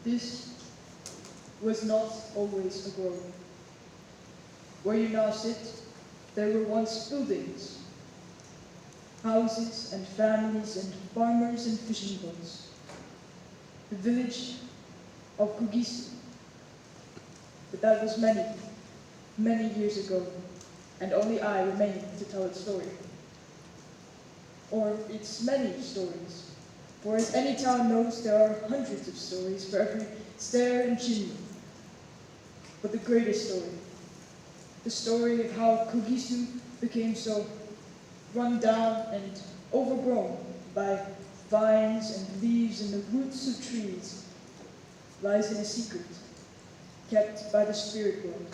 This was not always a grove. Where you now sit, there were once buildings, houses and families and farmers and fishing boats. The village of Kogisu. But that was many, many years ago, and only I remain to tell its story. Or its many stories. For as any town knows, there are hundreds of stories for every stair and chimney. But the greatest story, the story of how Kogisu became so run down and overgrown by vines and leaves and the roots of trees, lies in a secret kept by the spirit world.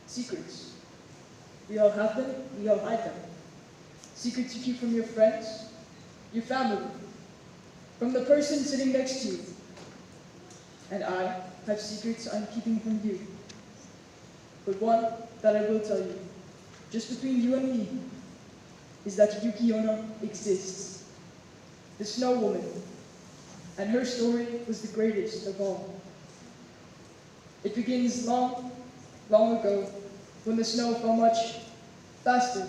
Secrets. We all have them, we all hide them. Secrets you keep from your friends, your family, from the person sitting next to you. And I have secrets I'm keeping from you. But one that I will tell you, just between you and me, is that Yuki Onna exists. The Snow Woman. And her story was the greatest of all. It begins long, long ago, when the snow fell much faster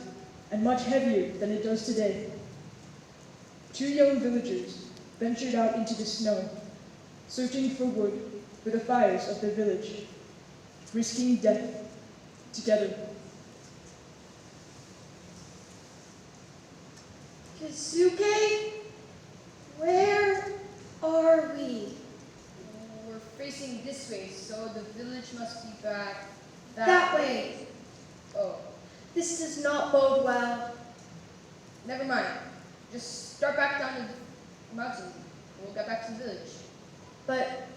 and much heavier than it does today. Two young villagers ventured out into the snow, searching for wood for the fires of their village, risking death together. Kazuke, where are we? We're facing this way, so the village must be back That way. Oh, This does not bode well. never mind. Just start back down the mountain. We'll get back to the village. But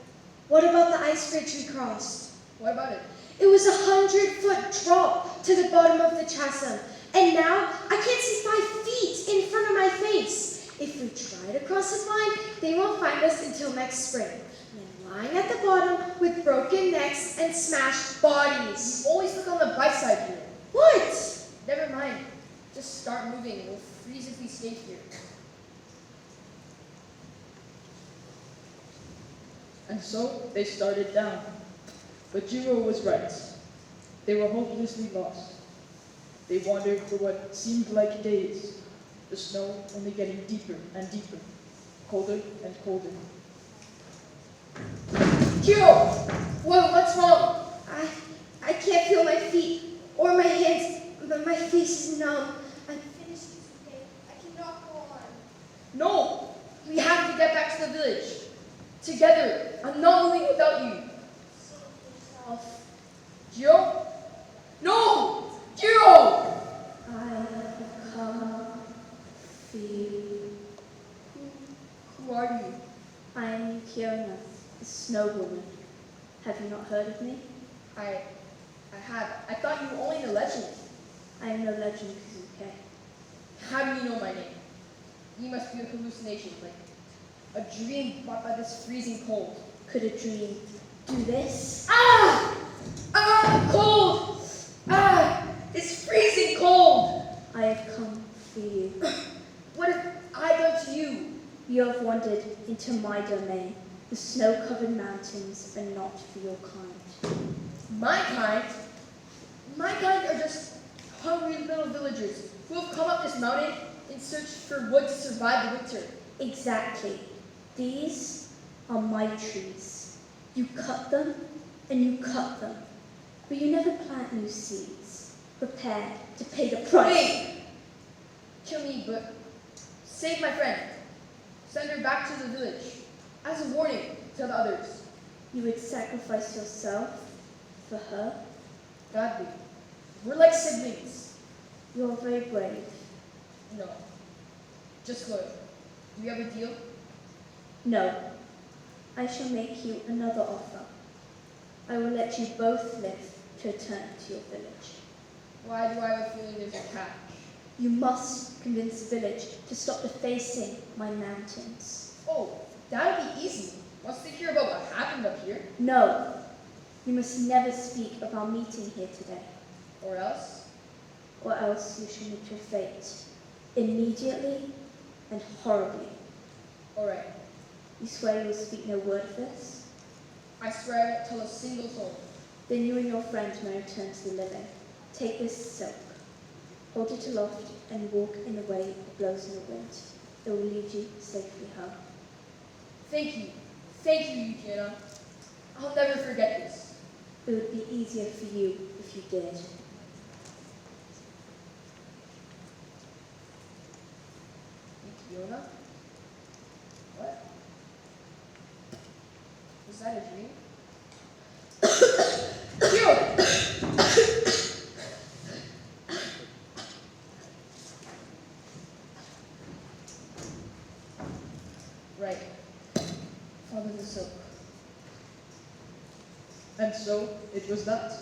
what about the ice bridge we crossed? What about it? It was 100-foot drop to the bottom of the chasm, and now I can't see 5 feet in front of my face. If we try to cross this line, they won't find us until next spring. And I'm lying at the bottom with broken necks and smashed bodies. You always look on the bright side here. What? Never mind. Just start moving. We'll freeze if we stay here. And so they started down. But Jiro was right. They were hopelessly lost. They wandered for what seemed like days, the snow only getting deeper and deeper, colder and colder. Kiro! Whoa, what's wrong? I can't feel my feet or my hands, but my face is numb. I'm finished today. I cannot go on. No! We have to get back to the village. Together. I'm not moving without you. Save yourself. Kiro? No! Kiro! I have come for you. Who are you? I am Yukiona, the Snow Woman. Have you not heard of me? I have. I thought you were only the legend. I am no legend, Kazuke. How do you know my name? You must be a hallucination, like a dream brought by this freezing cold. Could a dream do this? Ah! Ah! Cold! Ah! It's freezing cold! I have come for you. What have I done to you? You have wandered into my domain. The snow-covered mountains are not for your kind. My kind? My kind are just hungry little villagers who have come up this mountain in search for wood to survive the winter. Exactly. These are my trees. You cut them and you cut them, but you never plant new seeds. Prepare to pay the price. Wait! Kill me, but save my friend. Send her back to the village as a warning to the others. You would sacrifice yourself for her? Gladly. We're like siblings. You are very brave. No. Just loyal. Do we have a deal? No. I shall make you another offer. I will let you both live to return to your village. Why do I have a feeling there's a catch? You must convince the village to stop defacing my mountains. Oh, that'll be easy. Once they hear about what happened up here. No. You must never speak of our meeting here today, Or else? or else you shall meet your fate. Immediately and horribly. Alright. You swear you will speak no word of this? I swear I won't tell a single soul. Then you and your friends may return to the living. Take this silk. Hold it aloft and walk in the way it blows in the wind. It will lead you safely home. Thank you, Eugenia. I'll never forget this. It would be easier for you if you did. Eugenia? What? Was that a dream? Right. Father the silk. And so it was that.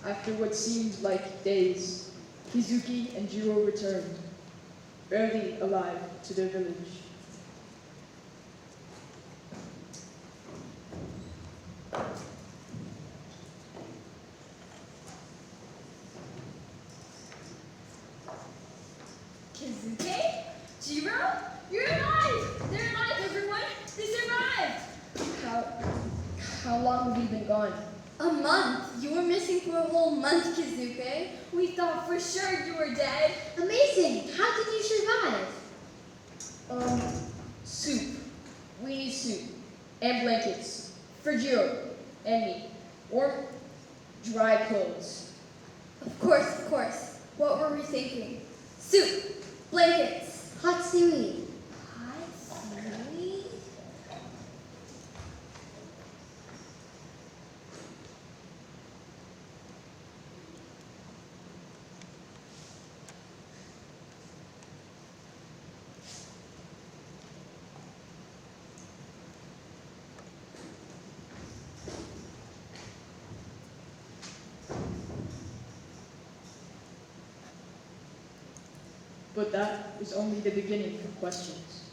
After what seemed like days, Kizuki and Jiro returned, barely alive, to their village. Kizuke? Jiro? You're alive! They're alive, everyone! They survived! How long have you been gone? A month? You were missing for a whole month, Kizuke. We thought for sure you were dead. Amazing! How did you survive? Soup. We need soup. And blankets. For Jiro. And me. Or dry clothes. Of course. What were we thinking? Soup, blankets, Hot seaweed. hot seaweed. But that is only the beginning of questions.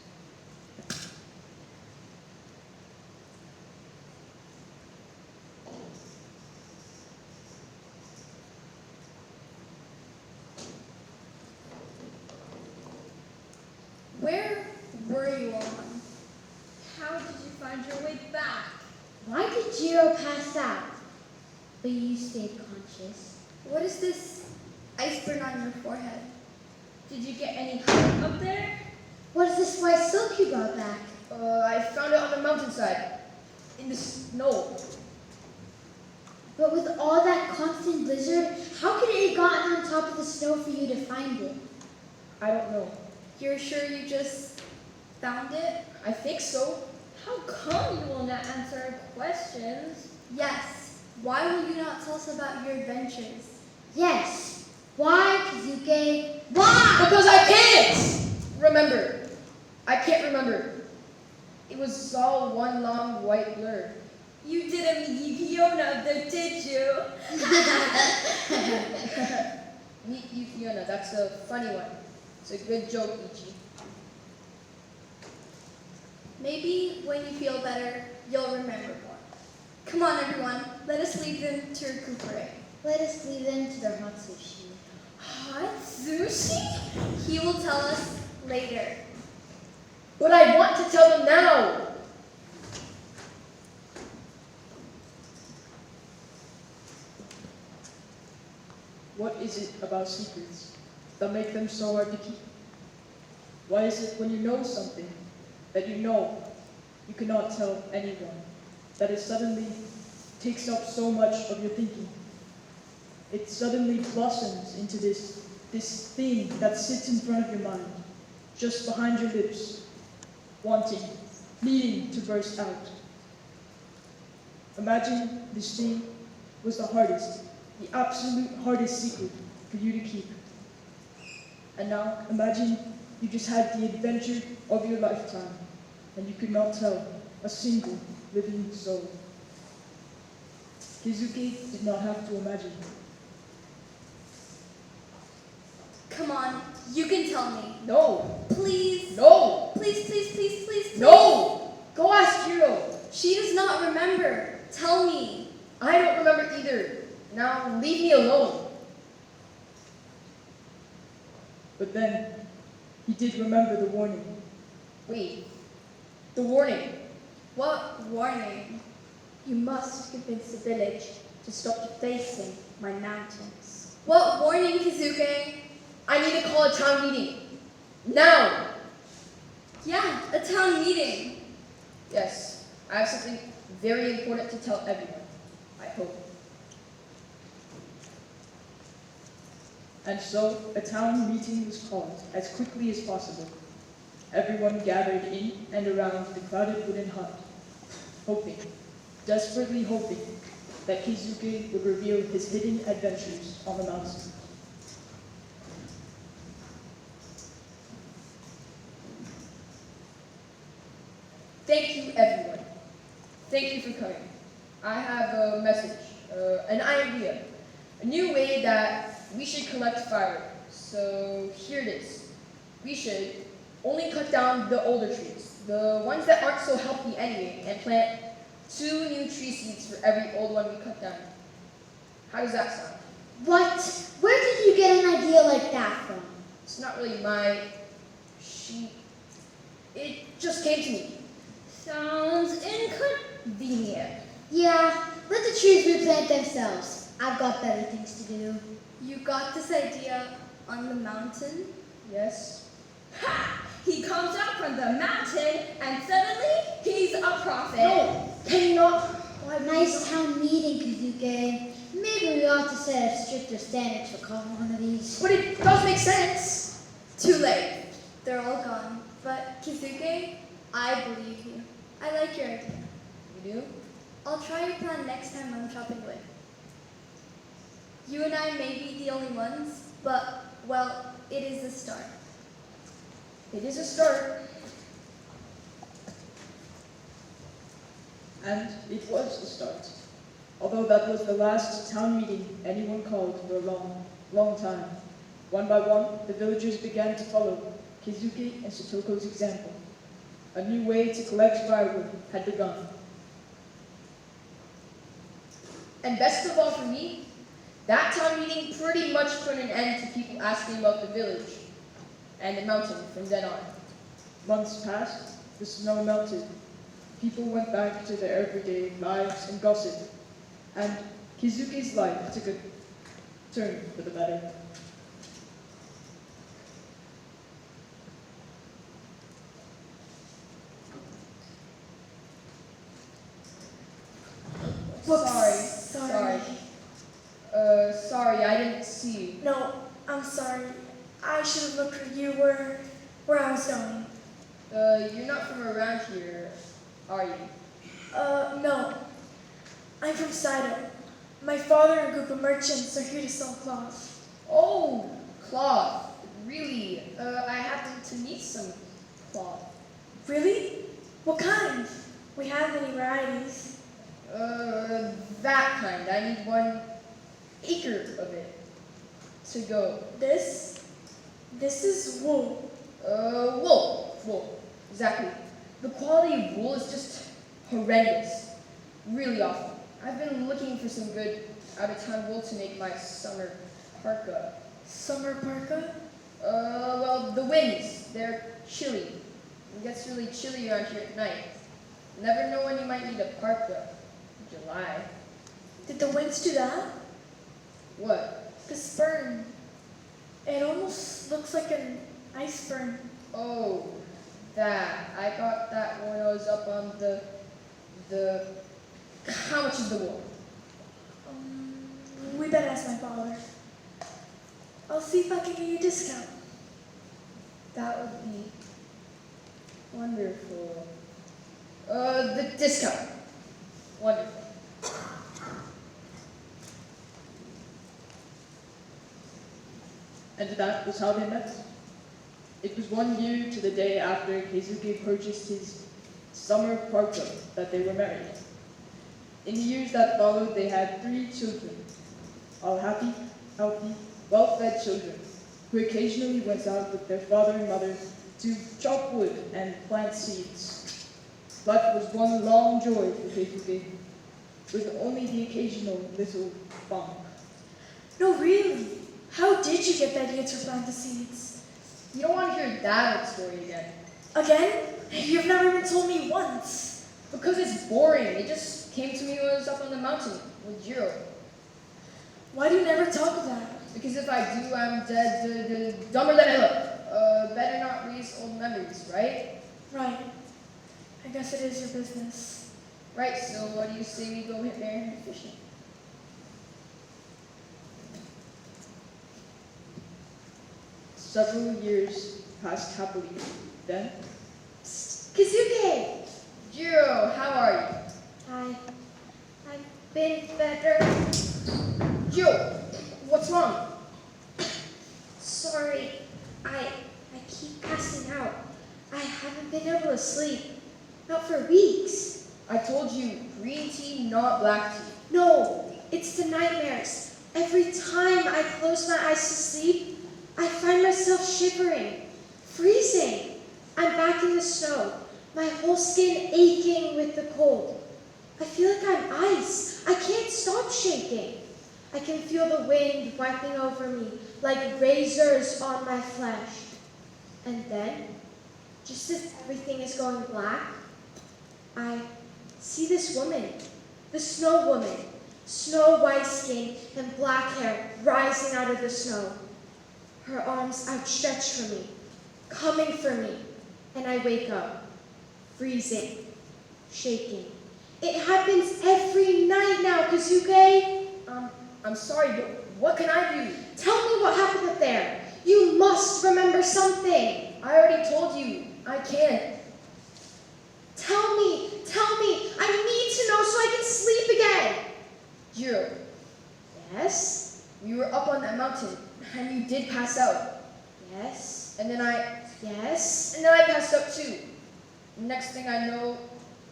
Where were you all? How did you find your way back? Why did Jiro pass out? But you stayed conscious. What is this iceberg on your forehead? Did you get any help up there? What is this white silk you brought back? I found it on the mountainside. In the snow. But with all that constant blizzard, how could it have gotten on top of the snow for you to find it? I don't know. You're sure you just found it? I think so. How come you will not answer our questions? Yes. Why will you not tell us about your adventures? Yes. Why, Kazuke? Why? Because I can't remember. I can't remember. It was all one long white blur. You didn't meet Yukiona, though, did you? Meet Yukiona, that's a funny one. It's a good joke, Ichi. Maybe when you feel better, you'll remember more. Come on, everyone. Let us leave them to recuperate. Let us leave them to their hot sushi. Hot sushi? He will tell us later. But I want to tell them now. What is it about secrets that make them so hard to keep? Why is it when you know something that you know you cannot tell anyone, that it suddenly takes up so much of your thinking? It suddenly blossoms into this thing that sits in front of your mind, just behind your lips, wanting, needing to burst out. Imagine this thing was the hardest, the absolute hardest secret for you to keep. And now imagine you just had the adventure of your lifetime and you could not tell a single living soul. Kizuki did not have to imagine. Come on, you can tell me. No. Please. No. Please. No. Go ask Jiro. She does not remember. Tell me. I don't remember either. Now leave me alone. But then he did remember the warning. Wait. The warning. What warning? You must convince the village to stop defacing my mountains. What warning, Kizuke? I need to call a town meeting. Now! Yeah, a town meeting. Yes, I have something very important to tell everyone. I hope. And so a town meeting was called as quickly as possible. Everyone gathered in and around the crowded wooden hut, hoping, desperately hoping, that Kizuke would reveal his hidden adventures on the mountain. Thank you, everyone. Thank you for coming. I have a message, an idea, a new way that we should collect firewood. So here it is. We should only cut down the older trees, the ones that aren't so healthy anyway, and plant 2 new tree seeds for every old one we cut down. How does that sound? What? Where did you get an idea like that from? It's not really my it just came to me. Sounds inconvenient. Yeah, let the trees replant themselves. I've got better things to do. You got this idea on the mountain? Yes? Ha! He comes up from the mountain and suddenly he's a prophet. No! Can you not? Nice town meeting, Kizuke. Maybe we ought to set up stricter standards for calling one of these. But it does make sense. Too late. They're all gone. But Kizuke, I believe you. I like your idea. You do? I'll try your plan next time I'm chopping wood. You and I may be the only ones, but, well, it is a start. It is a start. And it was a start. Although that was the last town meeting anyone called for a long, long time. One by one, the villagers began to follow Kizuki and Satoko's example. A new way to collect firewood had begun. And best of all for me, that town meeting pretty much put an end to people asking about the village and the mountain from then on. Months passed, the snow melted. People went back to their everyday lives and gossip. And Kizuki's life took a turn for the better. Sorry. Sorry, I didn't see you. No, I'm sorry. I should have looked for you where I was going. You're not from around here, are you? No. I'm from Saito. My father and a group of merchants are here to sell cloth. Oh, cloth. Really? I happen to need some cloth. Really? What kind? We have many varieties. That kind. I need 1 acre of it to go. This is wool. Wool. Exactly. The quality of wool is just horrendous. Really awful. I've been looking for some good out-of-town wool to make my summer parka. Summer parka? Well, the winds, they're chilly. It gets really chilly around here at night. Never know when you might need a parka. July. Did the winds do that? What? The burn. It almost looks like an ice burn. Oh, that. I got that when I was up on the... How much is the wool? We better ask my father. I'll see if I can get you a discount. That would be wonderful. The discount. Wonderful. And that was how they met. It was 1 year to the day after Kizuki purchased his summer parka that they were married. In the years that followed, they had 3 children, all happy, healthy, well-fed children, who occasionally went out with their father and mother to chop wood and plant seeds. Life was one long joy for Kizuki, with only the occasional little bump. No, really. How did you get the idea to plant the seeds? You don't want to hear that old story again. Again? You've never even told me once. Because it's boring. It just came to me when I was up on the mountain with Jiro. Why do you never talk of that? Because if I do, I'm dumber than I look. Better not raise old memories, right? Right. I guess it is your business. Right, so what do you say we go hit there and fishing? Several years passed happily. Then, Kazuke! Jiro, how are I've been better. you? Jiro, what's wrong? Sorry, I keep passing out. I haven't been able to sleep. Not for weeks. I told you, green tea, not black tea. No, it's the nightmares. Every time I close my eyes to sleep, I find myself shivering, freezing. I'm back in the snow, my whole skin aching with the cold. I feel like I'm ice. I can't stop shaking. I can feel the wind wiping over me like razors on my flesh. And then, just as everything is going black, I see this woman, the snow woman, snow white skin and black hair rising out of the snow. Her arms outstretched for me, coming for me, and I wake up, freezing, shaking. It happens every night now, Kazuke. I'm sorry, but what can I do? Tell me what happened up there. You must remember something. I already told you, I can't. Tell me. I need to know so I can sleep again. Jiro, Yes, we were up on that mountain, and you did pass out. yes, And then I yes. passed out too. Next thing I know,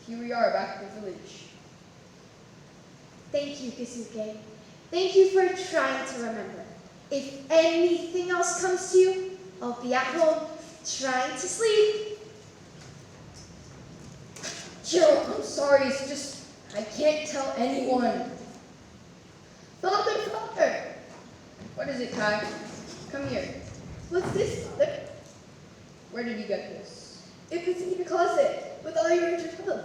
here we are back at the village. Thank you, Kazuke. Thank you for trying to remember. If anything else comes to you, I'll be at home trying to sleep. Jiro, I'm sorry, it's just, I can't tell anyone. Father! What is it, Kai? Come here. What's this, Father? Where did you get this? It was in your closet with all your injured clothes.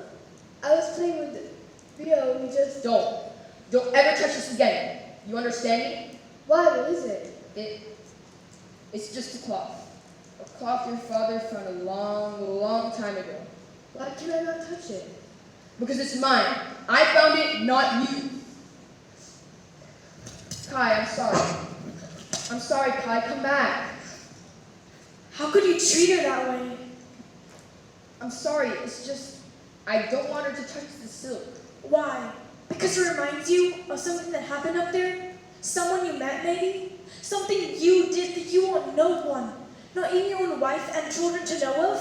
I was playing with it. Rio, we just... Don't ever touch this again. You understand me? Why? What is it? It's just a cloth. A cloth your father found a long time ago. Why can I not touch it? Because it's mine. I found it, not you. Kai, I'm sorry. I'm sorry, Kai, come back. How could you treat her that way? I'm sorry, it's just, I don't want her to touch the silk. Why? Because it reminds you of something that happened up there? Someone you met, maybe? Something you did that you want no one, not even your own wife and children to know of?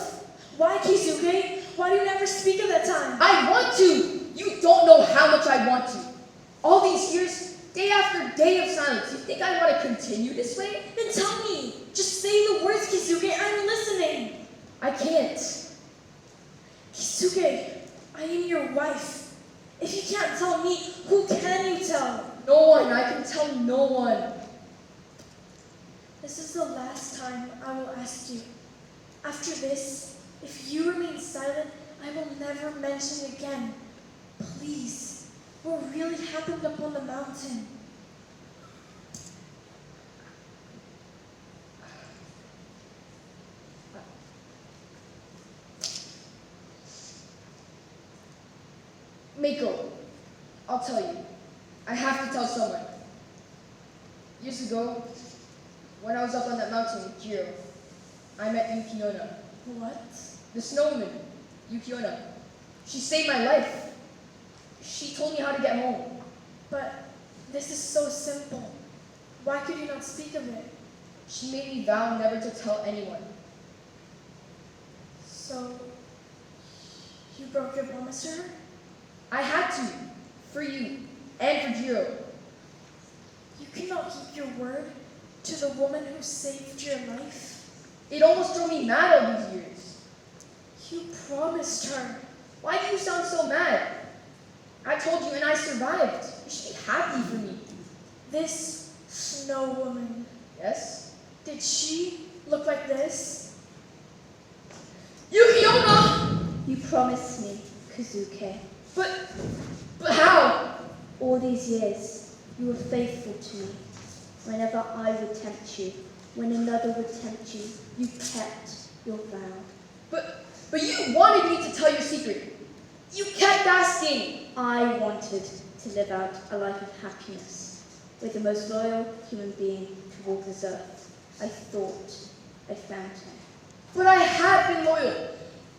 Why, Kizuke? Why do you never speak of that time? I want to! You don't know how much I want to. All these years, day after day of silence, you think I want to continue this way? Then tell me. Just say the words, Kizuke. I'm listening. I can't. Kizuke, I am your wife. If you can't tell me, who can you tell? No one, I can tell no one. This is the last time I will ask you. After this, if you remain silent, I will never mention it again. Please, what really happened up on the mountain? Mako, I'll tell you. I have to tell someone. Years ago, when I was up on that mountain with Jiro, I met Yukiona, What? the snowman, Yukiona. She saved my life. She told me how to get home. But this is so simple. Why could you not speak of it? She made me vow never to tell anyone. So, you broke your promise to her? I had to, for you, and for Jiro. You cannot keep your word to the woman who saved your life. It almost drove me mad all these years. You promised her. Why do you sound so mad? I told you and I survived. You should be happy for me. This snow woman, Yes? did she look like this? Yukiona! You promised me, Kazuke. But how? All these years, you were faithful to me. Whenever I would tempt you, when another would tempt you, you kept your vow. But you wanted me to tell your secret. You kept asking. I wanted to live out a life of happiness with the most loyal human being to walk this earth. I thought I found him. But I have been loyal.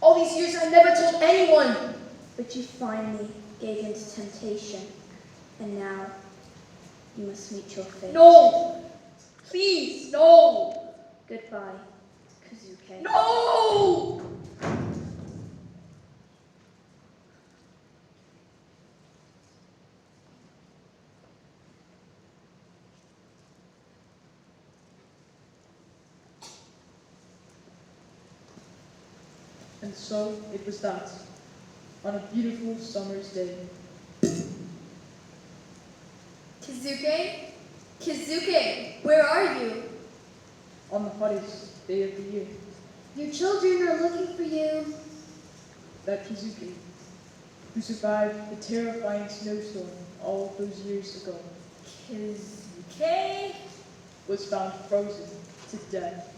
All these years I never told anyone. But you finally gave in to temptation, and now you must meet your fate. No! Please, no! Goodbye, Kazuke. No! And so it was that, on a beautiful summer's day, Kazuke? Kazuke, where are you? on the hottest day of the year, Your children are looking for you. that Kizuki, who survived the terrifying snowstorm all those years ago, Kazuke? was found frozen to death.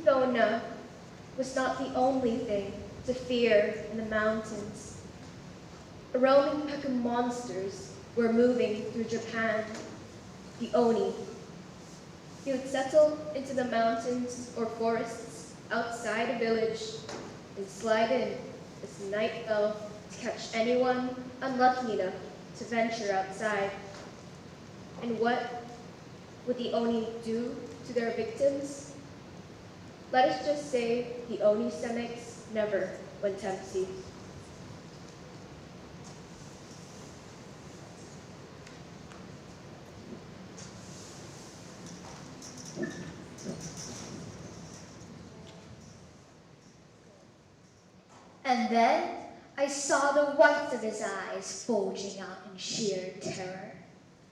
Sona was not the only thing to fear in the mountains. A roaming pack of monsters were moving through Japan, the Oni. He would settle into the mountains or forests outside a village and slide in as night fell to catch anyone unlucky enough to venture outside. And what would the Oni do to their victims? Let us just say the Oni stomachs never went empty. And then I saw the whites of his eyes bulging out in sheer terror.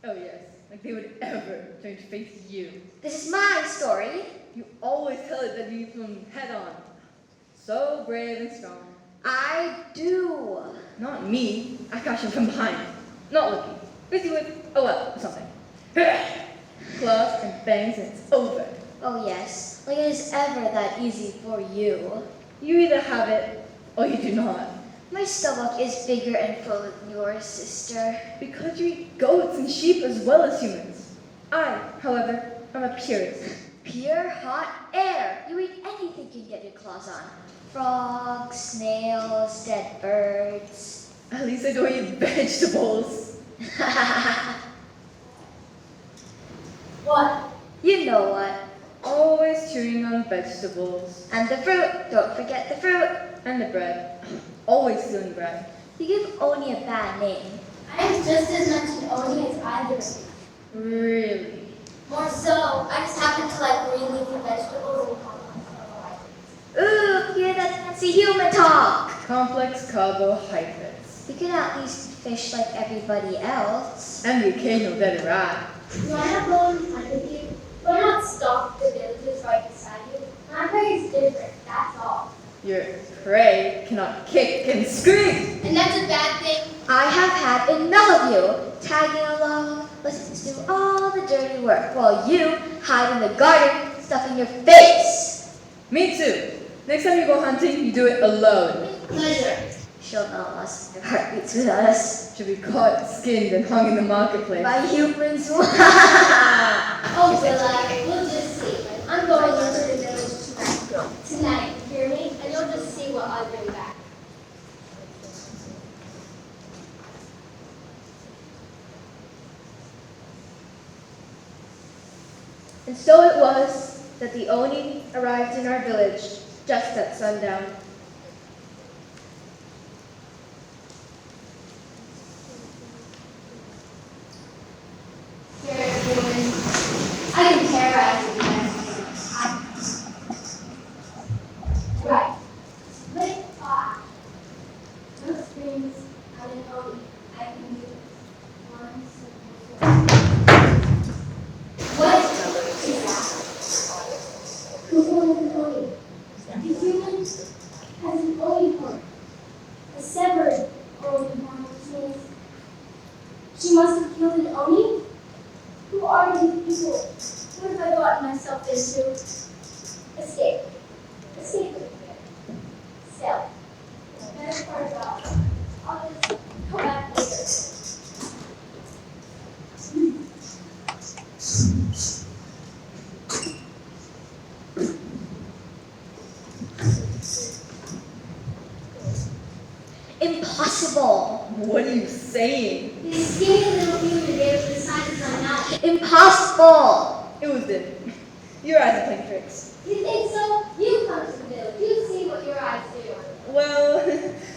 Oh yes, like they would ever turn to face you. This is my story. You always tell it that you from head on. So brave and strong. I do. Not me. I catch him from behind. Not looking. Busy with, oh well, something. Claws and fangs and it's over. Oh yes, like it is ever that easy for you. You either have it or you do not. My stomach is bigger and fuller than yours, sister. Because you eat goats and sheep as well as humans. I, however, am a purist. Pure hot air. You eat anything you can get your claws on. Frogs, snails, dead birds. At least I don't eat vegetables. What? You know what? Always chewing on vegetables. And the fruit. Don't forget the fruit. And the bread. Always stealing bread. You give Oni a bad name. I am just as much an Oni as either of you. Really? More so, I just happen to like green leafy vegetables and carbohydrates. Ooh, hear that fancy human talk. Complex carbohydrates. You can at least fish like everybody else. And the occasional dead rat. You want to go in front of you, but not stalk the villagers right beside you. My prey is different, that's all. Your prey cannot kick and scream. And that's a bad thing. I have had enough of you. Tagging along, listening to do all the dirty work while you hide in the garden, stuffing your face. Me too. Next time you go hunting, you do it alone. Pleasure. She'll know us if her heartbeats with us. Should be caught, skinned, and hung in the marketplace. By humans. Oh, Willa, we'll just see. I'm going into the village tonight. Tonight, hear me? And you'll just see what I'll bring back. And so it was that the Oni arrived in our village just at sundown. I can terrorize you. Right. With five. Those things I didn't know I can do. One simple thing. What is that? Who's one of the Oni? The human has an Oni horn. A severed Oni horn, which means she must have killed an Oni? Who are these people? What have I gotten myself into? Escape. Escape. Sell. The better part about it. I'll just come back later. Impossible. What are you saying? These skinny little human beings decided I'm not. Impossible. It was them. Your eyes are playing tricks. You think so? You come to the village. You see what your eyes do. Well,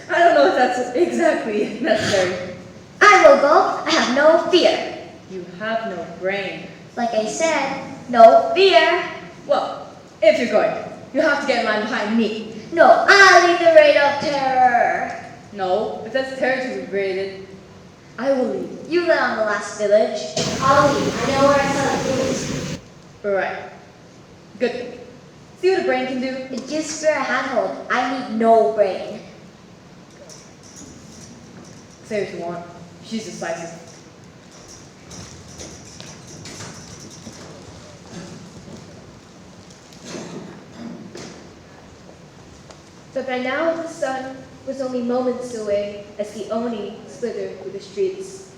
I don't know if that's exactly necessary. I will go. I have no fear. You have no brain. Like I said, no fear. Well, if you're going, you have to get in line behind me. No, I'll lead the raid of terror. No, if that's territory raided, I will lead. You live on the last village. I'll leave. I know where I saw the food. Right. Good. See what a brain can do? It gives Fear a handhold. I need no brain. Say what you want. She's decisive. But by now the sun was only moments away as the Oni slithered through the streets.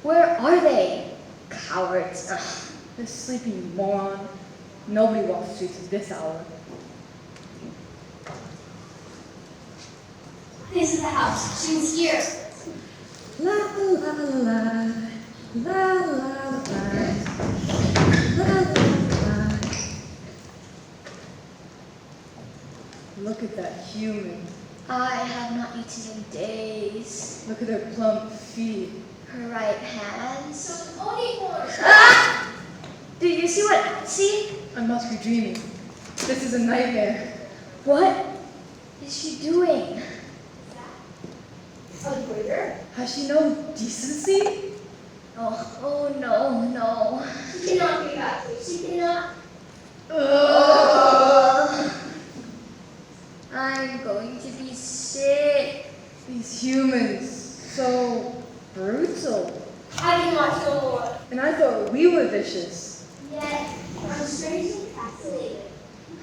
Where are they? Cowards. Ugh. They're sleeping, you moron. Nobody walks the streets at this hour. This is the house. She was here. La la la la la la la la la. Look at that human. I have not eaten in days. Look at her plump feet. Her right hands. So Oni horn. Ah! Do you see what I see? I must be dreaming. This is a nightmare. What is she doing? A waiter? Has she no decency? Oh no, no. She cannot be back. She cannot. Ugh. I'm going to be sick. These humans, so brutal. I cannot kill more. And I thought we were vicious. Yet, I'm strangely fascinated.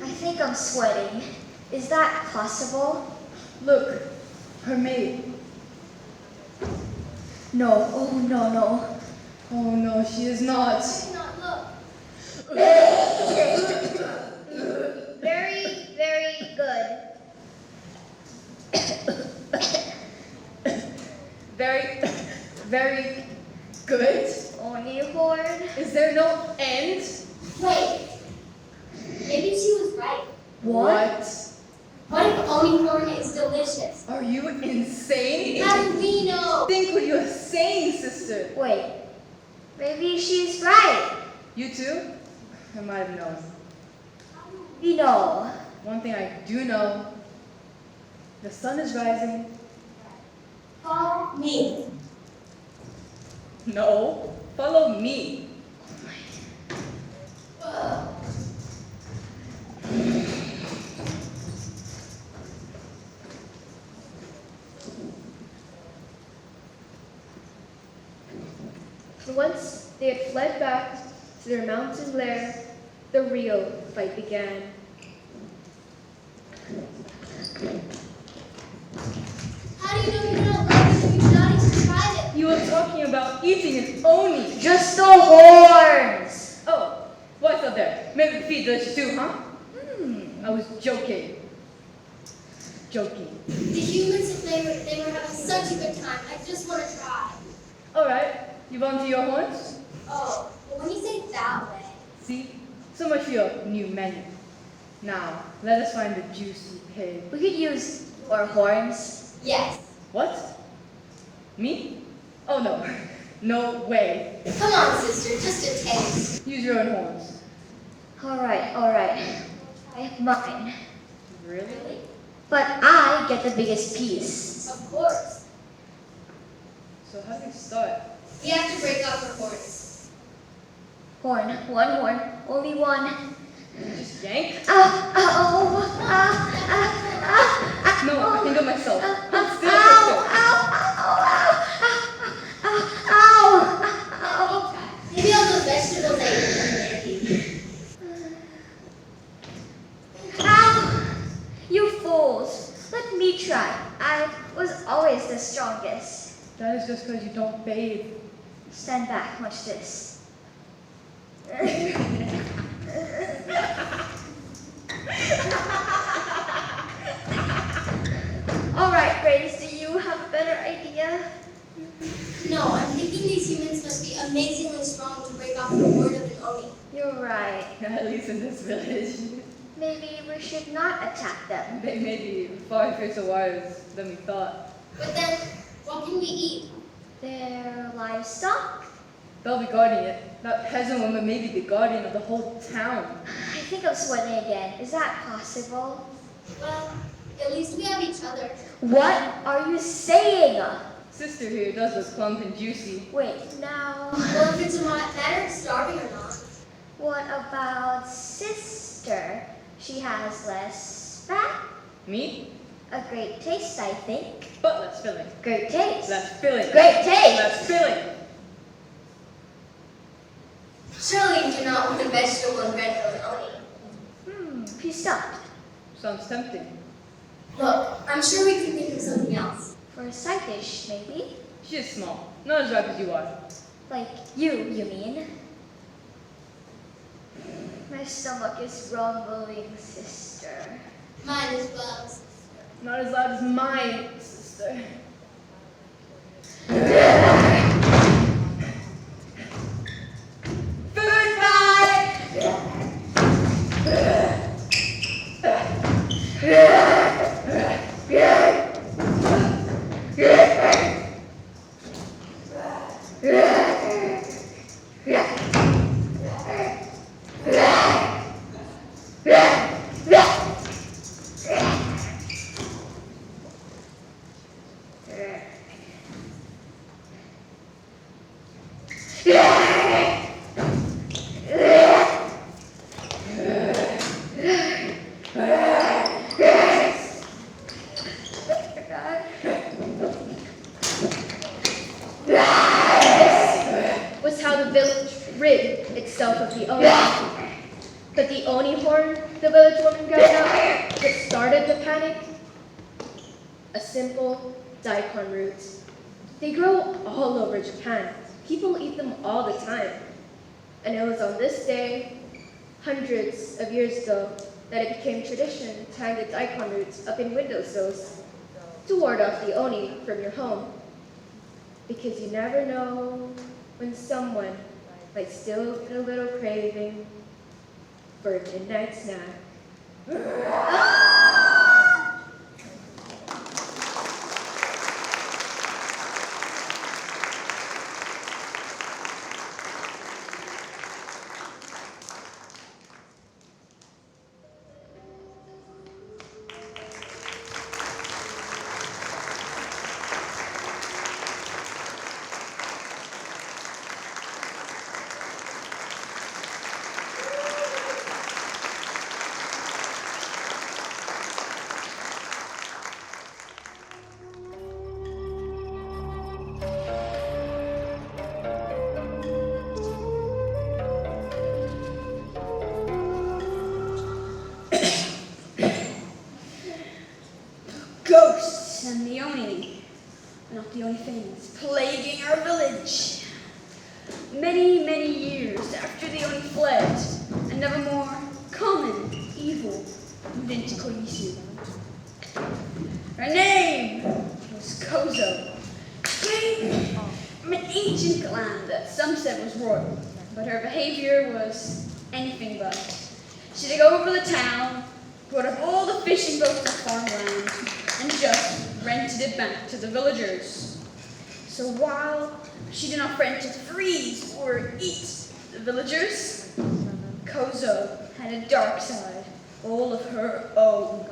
I think I'm sweating. Is that possible? Look, her mate. No, oh no, no. Oh no, she is not. I cannot look. Very, very good. Very, very good. Oni horn. Is there no end? Wait. Maybe she was right. What? What if Oni horn is delicious? Are you insane? How do we know? Think what you're saying, sister. Wait. Maybe she's right. You too? I might have known. We know. One thing I do know, the sun is rising. Follow me. No, follow me. And once they had fled back to their mountain lair, the real fight began. How do you know you're not loving if you're not even tried it? You were talking about eating an oni. Just the horns. Oh, what's up there? Maybe the feet delicious too, huh? I was joking. Joking. The humans, they were having such a good time. I just want to try. All right, you volunteer your horns? Oh, but when you say it that way, See? So much for your new menu. Now, let us find the juicy pig. We could use our horns. Yes. What? Me? Oh no. No way. Come on, sister, just a taste. Use your own horns. All right. I have mine. Really? But I get the biggest piece. Of course. So how do we start? We have to break off our horns. Horn, one horn, only one. Just yank? Ow, No, I can do it myself. Hold still, sister. Maybe all those vegetables that you Ow! You fools! Let me try. I was always the strongest. That is just because you don't bathe. Stand back, watch this. All right, Grace, do you have a better idea? No, I'm thinking these humans must be amazingly strong to break off the horde of an Oni. You're right. At least in this village. Maybe we should not attack them. They may be far fiercer warriors than we thought. But then, what can we eat? Their livestock? They'll be guarding it. That peasant woman may be the guardian of the whole town. I think I'm sweating again. Is that possible? Well, at least we have each other. What are you saying? Sister here does look plump and juicy. Wait, now, Well, if it's a matter of starving or not. what about sister? She has less fat? Me? A great taste, I think. But less filling. Great taste. Less filling. Great taste. Less filling. Surely you do not want a vegetable and bread from an Oni. Please stop. Sounds tempting. Look, I'm sure we can think of something else. For a side dish, maybe? She is small. Not as ripe as you are. Like you mean? My stomach is rumbling, sister. Mine as well. Not as loud as mine, sister. Food fight! Was how the village rid itself of the Oni. But the Oni horn the village woman got out that started the panic? A simple daikon root. They grow all over Japan. People eat them all the time. And it was on this day, hundreds of years ago, that it became tradition to hang the daikon roots up in windowsills to ward off the Oni from your home. Because you never know when someone might still get a little craving for a midnight snack. Ghosts and the Oni are not the only things plaguing our village. Many, many years after the Oni fled, another more common evil moved into Kogisu. Her name was Kozo. She came from an ancient land that some said was royal, but her behavior was anything but. She'd go over the town, put up all the fishing boats and farmland, and just rented it back to the villagers. So while she did not rent to freeze or eat the villagers, Kozo had a dark side, all of her own.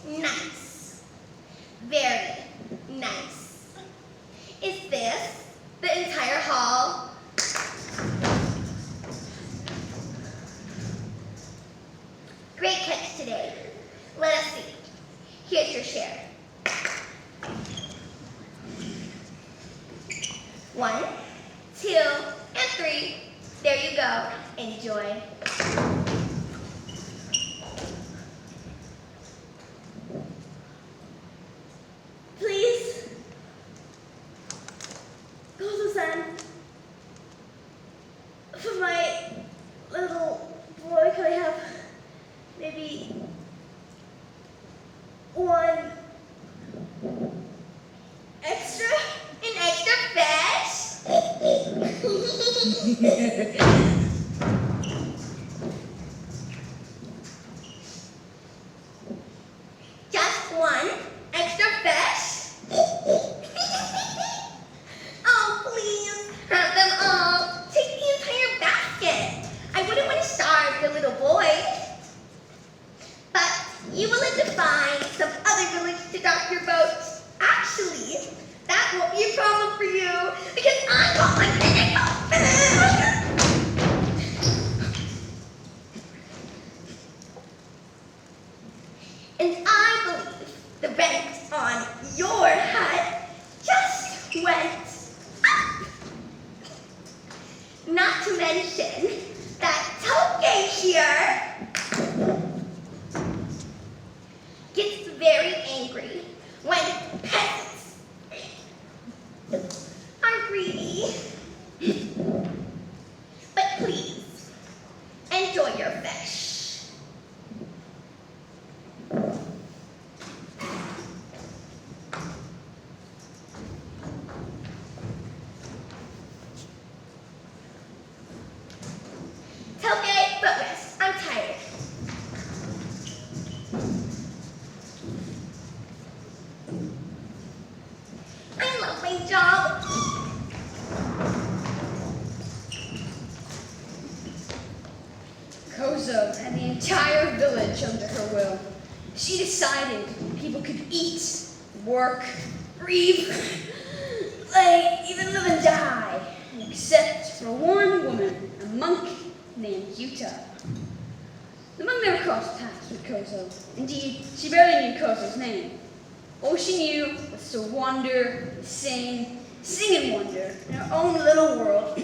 Nice. Very nice. Is this the entire hall? Great catch today. Let us see. Here's your share. 1, 2, and 3. There you go. Enjoy. Please. Obosan. For my little boy, could I have maybe 1 extra? An extra fish? Just 1 extra fish? Oh, please, have them all. Take the entire basket. I wouldn't want to starve your little boy. But you will have to find some other village to dock your boat. Actually, that won't be a problem for you because I got my big boat. And I believe the rent on your hut just went up. Not to mention that Toge here gets very angry when peasants are greedy. But please, enjoy your fish. Toge, but rest. I'm tired. I love my job. Kozo had the entire village under her will. She decided people could eat, work, breathe, play, even live and die, except for one woman, a monk named Yuta. The monk never crossed paths with Kozo. Indeed, she barely knew Kozo's name. All she knew was to wander, sing and wonder in her own little world.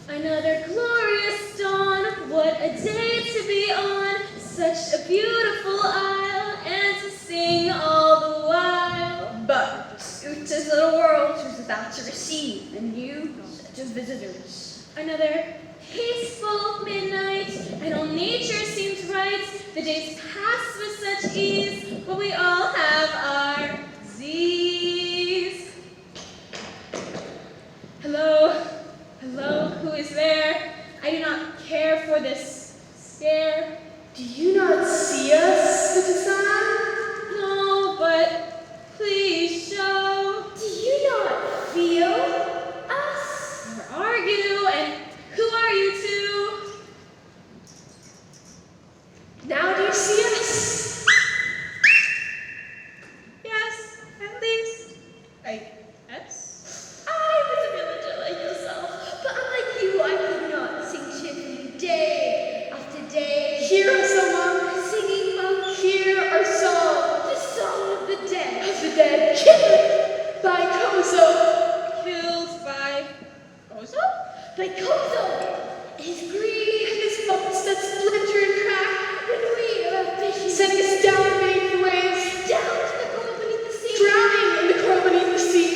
Another glorious dawn, what a day to be on, such a beautiful isle, and to sing all the while. But Uta's little world was about to receive a new set of visitors. Another peaceful midnight, and all nature seems right. The days pass with such ease, but we all have our Z's. Hello, hello, who is there? I do not care for this scare. Do you not see us, Obosan? No, but please show. Do you not feel us? Where are you, and who are you two? Now do you see us? Yes, at least. I guess. I was a villager like yourself, but unlike you, I could not sing cheerfully day after day. Hear us, O monk. Singing monk, Hear our song. the song of the dead. Of the dead killed by Kozo. Killed by Obosan? By Kozo. His greed and his bones that splinter and crack. When we are fishing, Send us down beneath the waves. down to the cold beneath the sea. Drowning in the coral beneath the sea.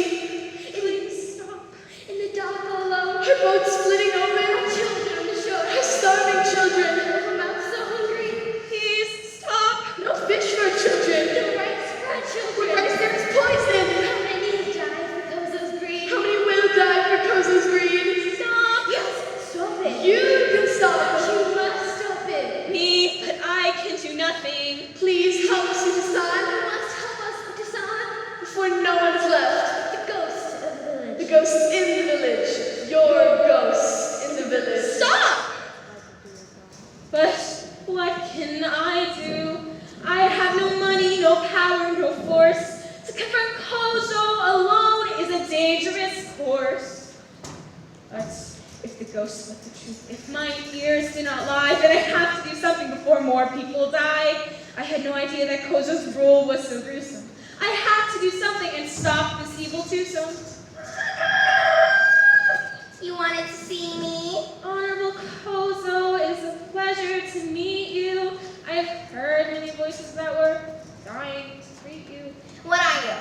Please stop. In the dark all alone. Our boat splitting open. Our children on the shore. Our starving children. Over ghosts in the village. Your ghosts in the village. Stop! But what can I do? I have no money, no power, no force. To confront Kozo alone is a dangerous course. But if the ghosts speak the truth, if my ears do not lie, then I have to do something before more people die. I had no idea that Kozo's rule was so gruesome. I have to do something and stop this evil twosome. You wanted to see me? Honorable Kozo, it is a pleasure to meet you. I have heard many voices that were dying to greet you. What are you?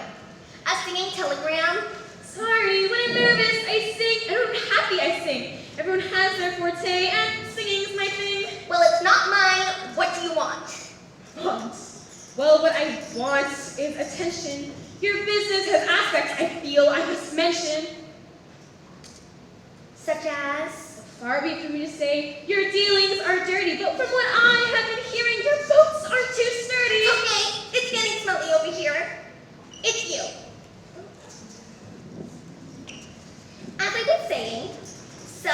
A singing telegram? Sorry, when I'm nervous, I sing, and when I'm happy, I sing. Everyone has their forte, and singing's my thing. Well, it's not mine. What do you want? Well, what I want is attention. Your business has aspects I feel I must mention. Such as? Far be it from me to say your dealings are dirty, but from what I have been hearing, your boats are too sturdy. Okay, it's getting smelly over here. It's you. As I was saying, so?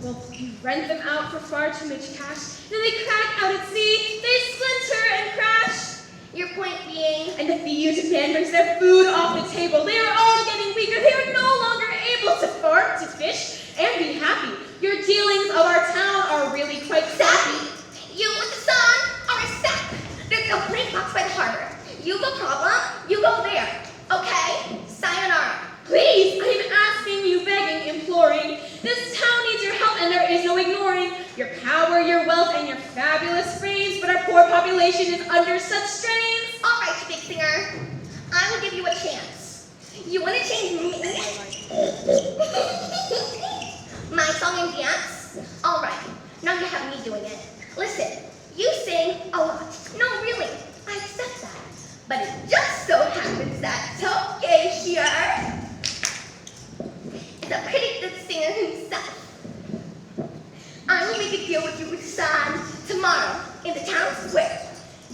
Well, you rent them out for far too much cash, then they crack out at sea, they splinter and crash. Your point being? And the fee you demand brings their food off the table. They are all getting weaker. They are no longer able to farm, to fish, and be happy. Your dealings of our town are really quite Sappy. You with the sun are a sap. There's a break box by the harbor. You have a problem, you go there. Okay? Sayonara. Please, I am asking you, begging, imploring. This town needs your help, and there is no ignoring your power, your wealth, and your fabulous brains, but our poor population is under such strains. All right, you big singer. I will give you a chance. You want to change me? My song and dance? All right, now you have me doing it. Listen, you sing a lot. No, really, I accept that. But it just so happens that Toge here is a pretty good singer himself. I will make a deal with you with San tomorrow in the town square.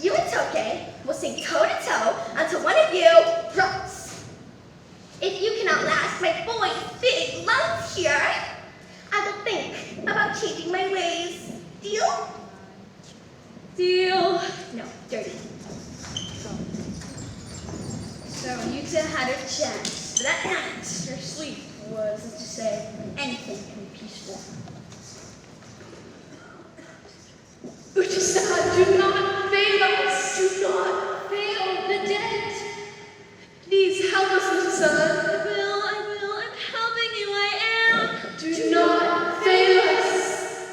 You and Toge will sing toe-to-toe until one of you drops. If you can outlast my boy's big lungs here, I will think about changing my ways. Deal? Deal. No, dirty. So you two had a chance. But that night, her sleep was, let's just say, anything can be peaceful. Uchi-san, do not fail us. Do not fail the dead. Please help us, Uchi-san. I will. I'm helping you. I am. Do not fail us.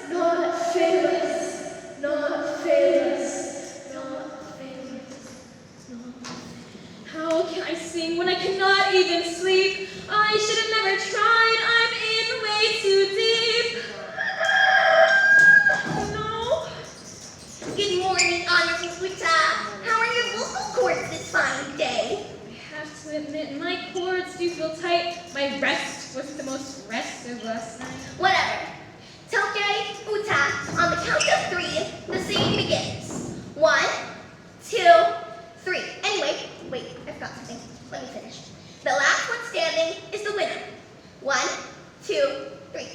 Not fail us. Not fail us. Not fail us. How can I sing when I cannot even sleep? I should have never tried. I'm in way too deep. No. Good morning, Honorable Futa. How are your vocal cords this fine day? I have to admit, my cords do feel tight. My rest wasn't the most restive last night. Whatever. Toge, Uta, on the count of 3, the singing begins. 1, 2, 3. Anyway, wait, I forgot something. Let me finish. The last one standing is the winner. 1, 2, 3.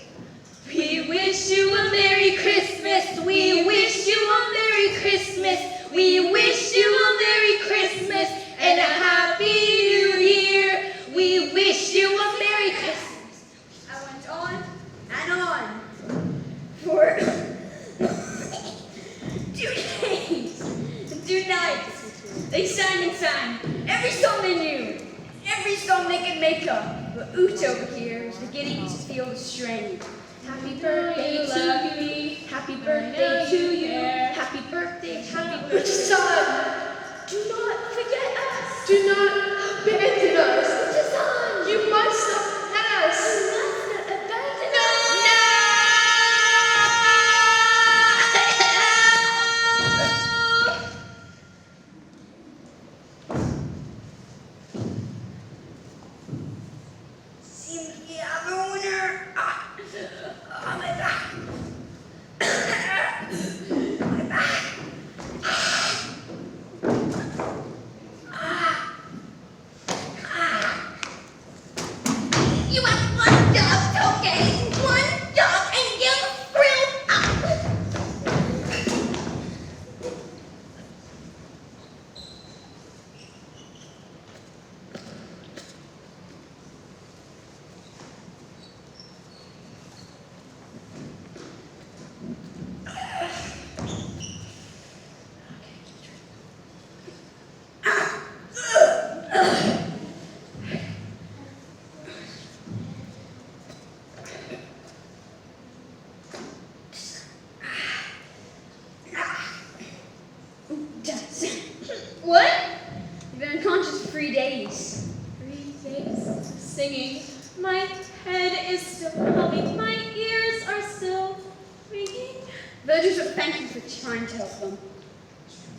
We wish you a Merry Christmas. We wish you a Merry Christmas. We wish you a Merry Christmas and a Happy New Year. We wish you a Merry Christmas. I went on and on for 2 days, 2 nights. They sang and sang every song they knew, every song they could make up. But Oot over here is beginning to feel the strain. Happy birthday to you. Happy birthday to you. Happy birthday, happy birthday. Son, do not forget us. Do not abandon us. Son, you must not forget us. You must not abandon us. Seems we have a winner. Oh my back. My back. You have one job, okay? One job, and you screwed up. What? You've been unconscious for 3 days. 3 days singing. My head is still humming. My ears are still ringing. Villagers would thank you for trying to help them.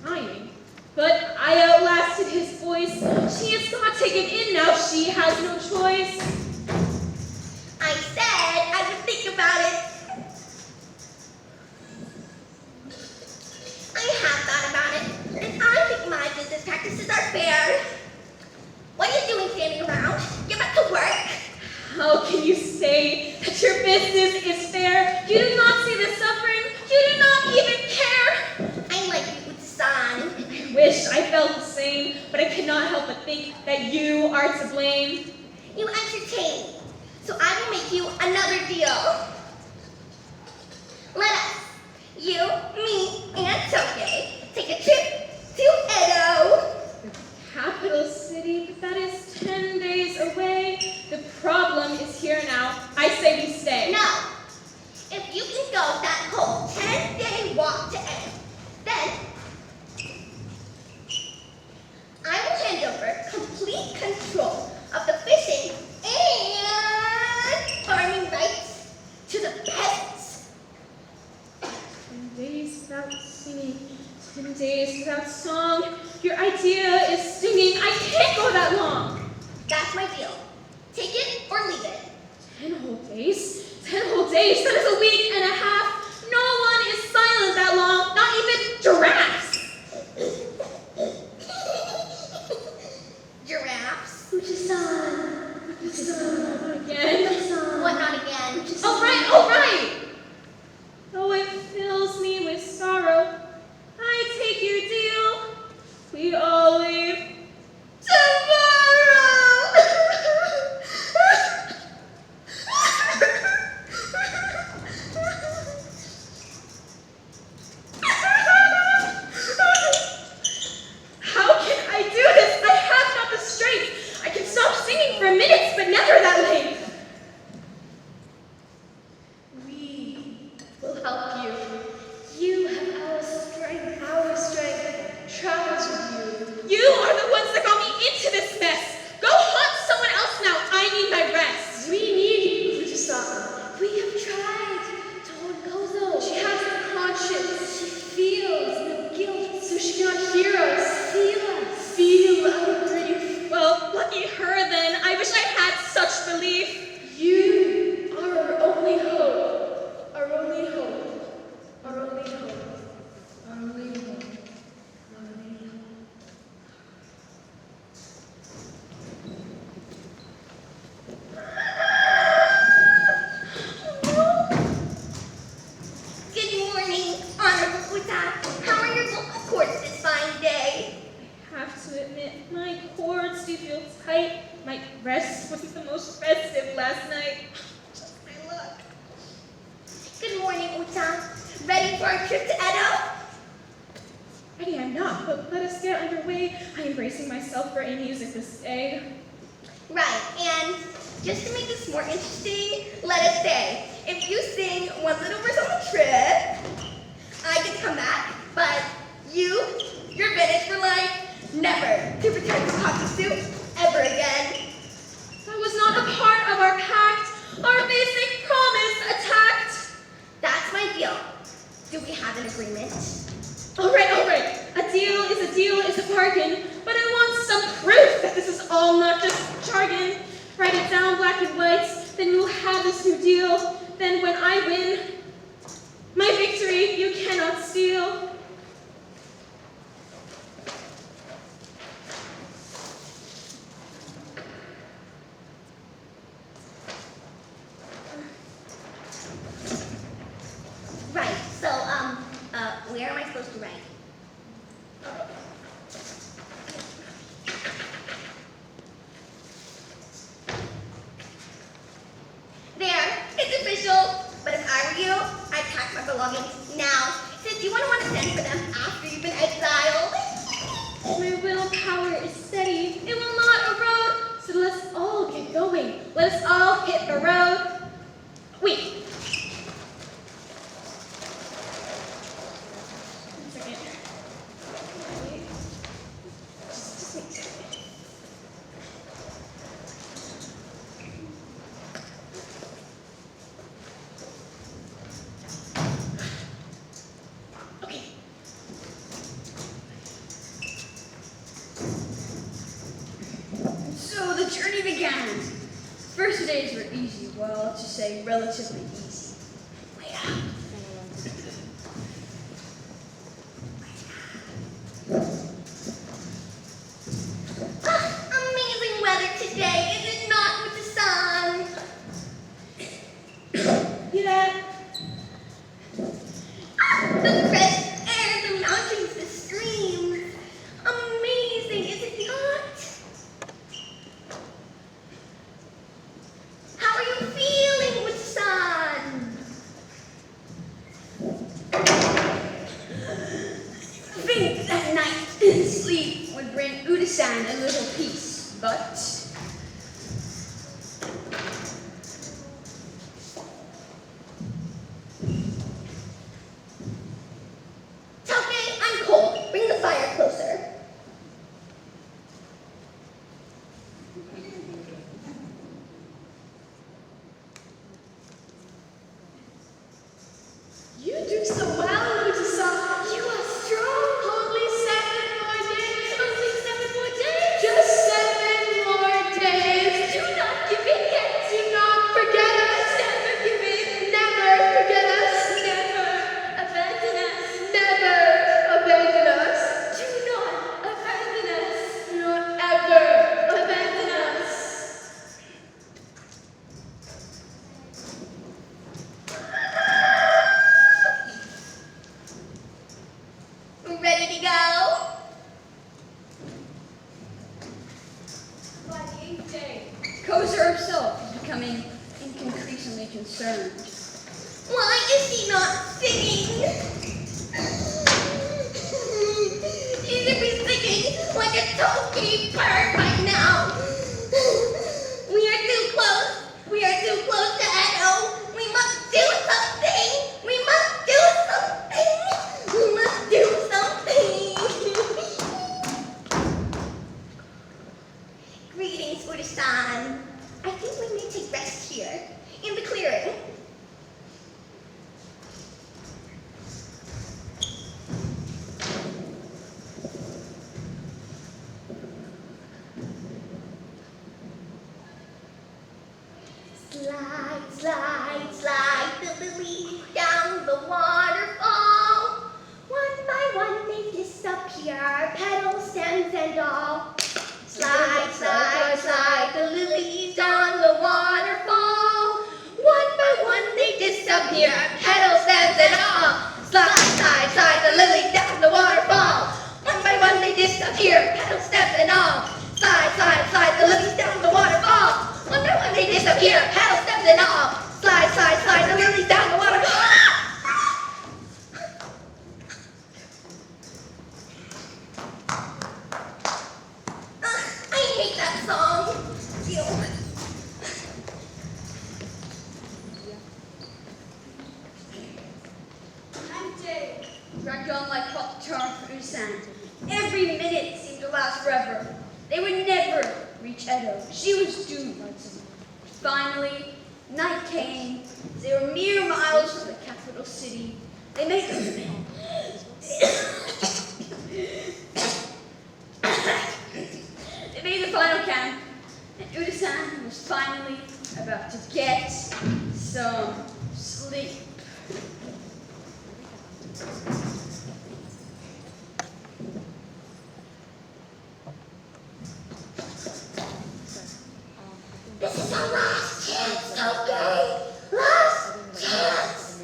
Trying. But I outlasted his voice. She is not taken in now. She has no choice. I said I would think about it. I have thought about it, and I think my business practices are fair. What are you doing standing around? Get back to work. How can you say that your business is fair? You do not see the suffering. You do not even care. I like you, Obosan. I wish I felt the same, but I cannot help but think that you are to blame. You entertain me, so I will make you another deal. Let us, you, me, and Toge, take a trip to Edo. Capital city, but that is 10 days away. The problem is here now. I say we stay. No. If you can go that whole 10-day walk to Edo, then I will hand over complete control of the fishing and farming rights to the peasants. 10 days without singing, 10 days without song. Your idea is singing. I can't go that long. That's my deal. Take it or leave it. 10 whole days? 10 whole days? That is a week and a half. No one is silent that long, not even giraffes. Giraffes. Not again. What not again? All right. Though it fills me with sorrow, I take your deal. We all leave tomorrow. How can I do this? I have not the strength. I can stop singing for minutes, but never that late. We will help you. You have our strength. Our strength travels with you. You are the ones that got me into this mess. Go hunt someone else now. I need my rest. We need you, Obosan. We have tried to hold Kozo. She has no conscience. She feels no guilt, so she cannot hear us. Feel our grief. Well, lucky her then. I wish I had such belief. You are our only hope. Our only hope. Our only hope. Our only hope. Our only hope. Good morning, Honorable Uta. How are your vocal cords this fine day? I have to admit, my cords do feel tight. My rest wasn't the most festive last night. Just my luck. Good morning, Uta. Ready for a trip to Edo? Ready I'm not, but let us get underway. I am bracing myself for a music this day. Right, and just to make this more interesting, let us say, if you sing one little verse on the trip, I can come back, but you're banished for life, never to return to Kogisu ever again. That was not a part of our pact. Our basic promise attacked. That's my deal. Do we have an agreement? All right. A deal is a bargain, but I want some proof that this is all not just jargon. Write it down black and white, then we'll have this new deal. Then when I win, my victory you cannot steal. belongings now, since you wouldn't want to send for them after you've been exiled. My willpower is steady. It will not erode. So let's all get going. Let us all hit the road. Wait. 1 second. Wait. Just wait a second. Okay. So the journey began. First days were easy, well, let's just say relatively easy. Wait up. Amazing weather today, is it not, with the sun? You know, The fresh air, the mountains, the streams. Amazing, is it not? How are you feeling with sun? I think that night sleep would bring Obosan a little peace, but Toke, I'm cold. Bring the fire closer. you do so well, Obosan. You are strong. Only 7 more days. Only 7 more days. Just 7 more days. Do not give in yet. Do not forget us. Never give in. Never forget us. Never abandon us. Never abandon us. Do not abandon us. Do not ever abandon us. Ready to go? by the 8th day, Kogisu herself is becoming increasingly concerned. Why is he not singing? He should be singing like a toki bird by now. We are too close. We are too close to Edo. We must do something. We must do something. We must do something. Greetings, Obosan. I think we may take rest here in the clearing. Slide, slide, slide the lilies down the waterfall. One by one they disappear, petals, stems, and all. Slide, slide, slide the lilies down the waterfall. One by one they disappear, petals, stems, and all. Slide, slide, slide the lilies down the waterfall. One by one they disappear, petals, stems, and all. Slide, slide, slide the lilies down the waterfall. One by one they disappear, petals, stems, and all. Slide, slide, slide the lilies down the waterfall. I hate that song. Ew. Day dragged on like hot tar for Obosan. Every minute seemed to last forever. They would never reach Edo. She was doomed. Finally, night came. They were mere miles from the capital city. They made they made the final camp, and Obosan was finally about to get some sleep. This is our last chance, okay? Last chance.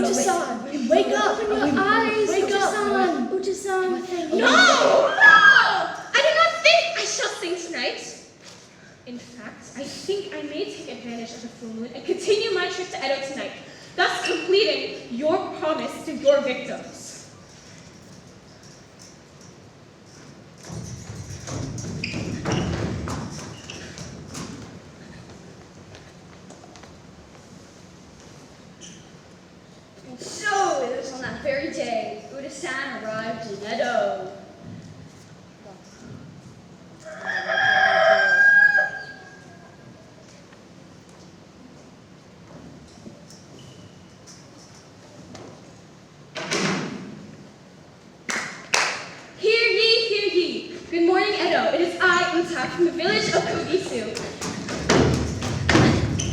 Obosan, wake up! Open your eyes, Wake up! Obosan. Obosan, thank you. No! No! I do not think I shall sing tonight. In fact, I think I may take advantage of the full moon and continue my trip to Edo tonight, thus completing your promise to your victims. And so it was on that very day Obosan arrived in Edo. Hear ye, hear ye. Good morning, Edo. It is I, Uta, from the village of Kogisu,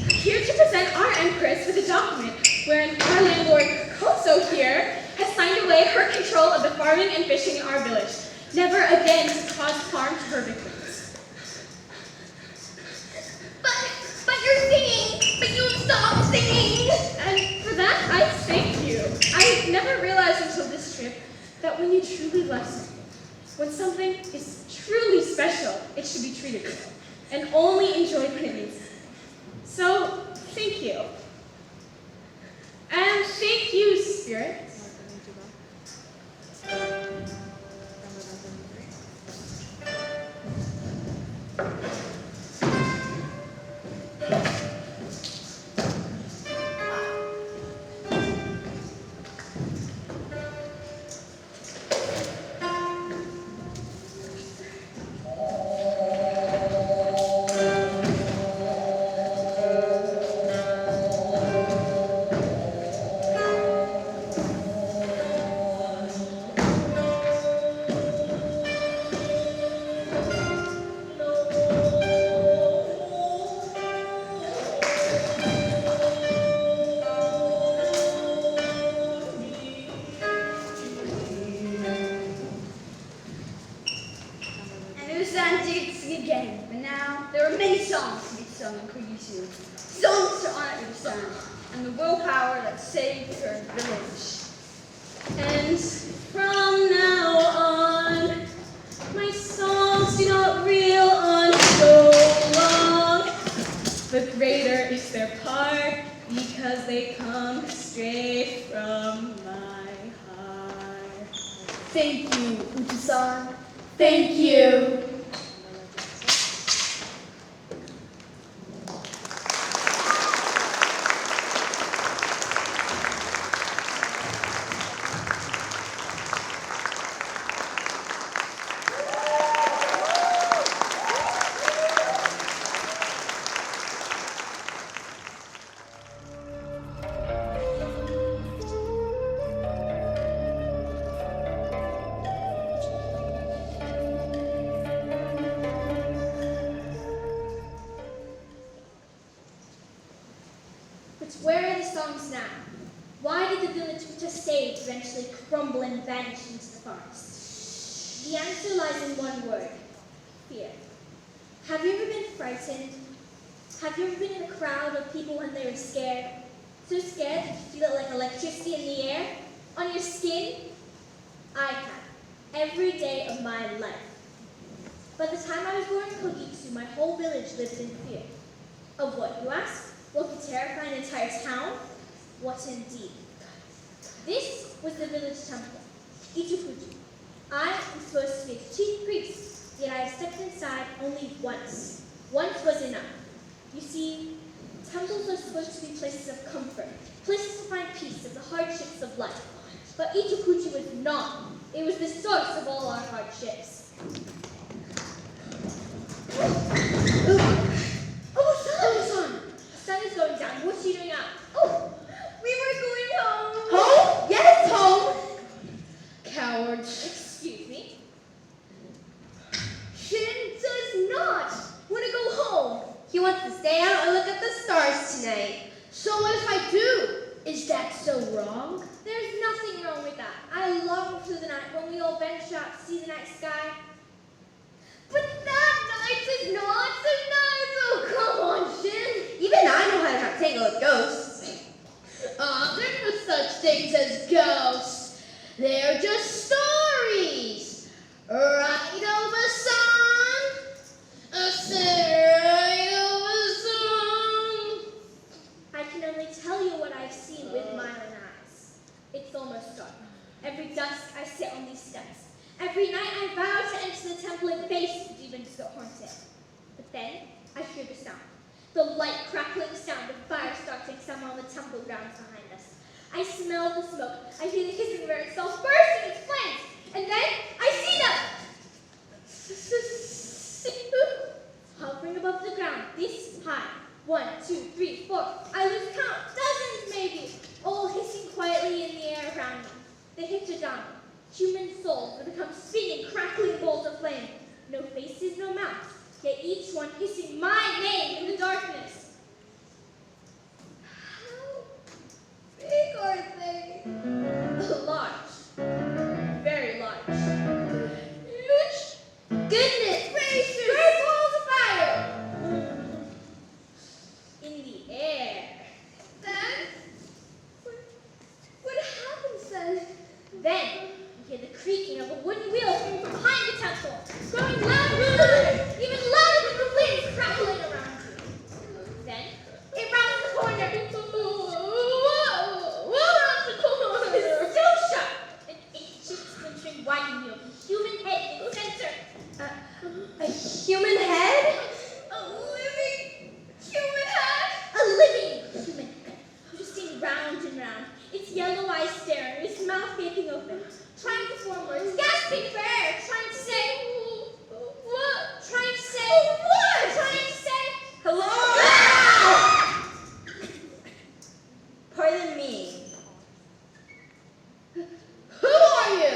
here to present our Empress with a document wherein our landlord, Koso here, has signed away her control of the farming and fishing in our village, never again to cause harm to her victims. But you're singing! But you stop singing! And for that, I thank you. I never realized until this trip that when you truly love something, when something is truly special, it should be treated well, and only enjoyed when it means it. So, thank you. And thank you, Spirit. Obosan did sing again, but now there are many songs to be sung in Kogisu. Songs to honor Obosan and the willpower that saved her village. And from now on, my songs do not reel on so long. The greater is their part because they come straight from my heart. Thank you, Obosan. Thank you. But where are the songs now? Why did the village we just saved eventually crumble and vanish into the forest? The answer lies in one word: fear. Have you ever been frightened? Have you ever been in a crowd of people when they were scared? So scared that you feel it like electricity in the air, on your skin? I have, every day of my life. By the time I was born in Kogisu, my whole village lived in fear. Of what, you ask? What could terrify an entire town? What indeed? This was the village temple, Ichukuji. I am supposed to be its chief priest, yet I have stepped inside only once. Once was enough. You see, temples are supposed to be places of comfort, places to find peace of the hardships of life. But Ichukuji was not. It was the source of all our hardships. Obosan! The sun is going down. He wants to stay out and look at the stars tonight. So what if I do? Is that so wrong? There's nothing wrong with that. I long for the night when we all venture out to see the night sky. But that night is not so nice. Oh, come on, Shin. Even I know how to have tangle with ghosts. There's no such things as ghosts. They're just stories. Right, Obosan? I said right, Obosan. I can only tell you what I've seen with my own eyes. It's almost dark. Every dusk I sit on these steps. Every night I vow to enter the temple and face the demons that haunt it. But then I hear the sound. The light crackling sound of fire starting somewhere on the temple grounds behind us. I smell the smoke. I hear the hissing where itself bursting its flames. And then I see them! Hovering above the ground, this high. 1, 2, 3, 4. I lose count. Dozens maybe. All hissing quietly in the air around me. They hit a down. Human souls that become spinning, crackling balls of flame. No faces, no mouths. Yet each one hissing my name in the darkness. How big are they? Large. Very large. Huge? Goodness gracious! Great balls of fire! In the air. Then? What happens then? Then you hear the creaking of a wooden wheel coming from behind the temple, growing louder and louder, even louder than the flames crackling around you. Then it rounds the corner. What around the corner? Still shut. An ancient splintering wagon wheel with a human head in the center. A human head? A living human head? A living human head, twisting round and round, its yellow eyes staring, its mouth gaping open, trying to form words, gasping for air, trying to say, what? Trying to say, what? Trying to say, Hello? Pardon me. Who are you?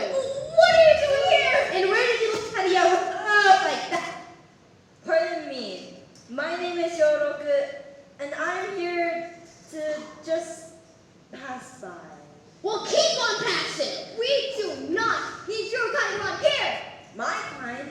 what are you doing here? And where did you look at yell up like that? Pardon me. My name is Yoroku, and I'm here to just pass by. Well, keep on passing. We do not need your kind around here. My kind?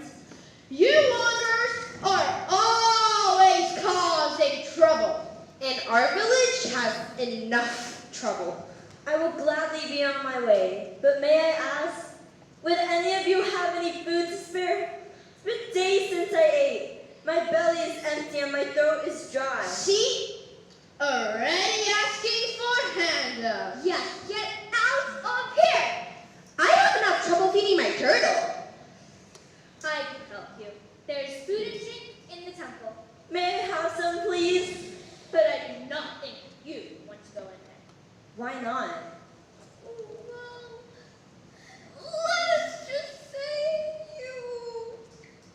You wanderers are always causing trouble. And our village has enough trouble. I will gladly be on my way, but may I ask, would any of you have any food to spare? It's been days since I ate. My belly is empty and my throat is dry. See? Already asking for handouts. Yeah, get out of here! I have enough trouble feeding my turtle. I can help you. There's food and drink in the temple, May I have some, please? but I do not think you want to go in there. Why not? Well, let's just say you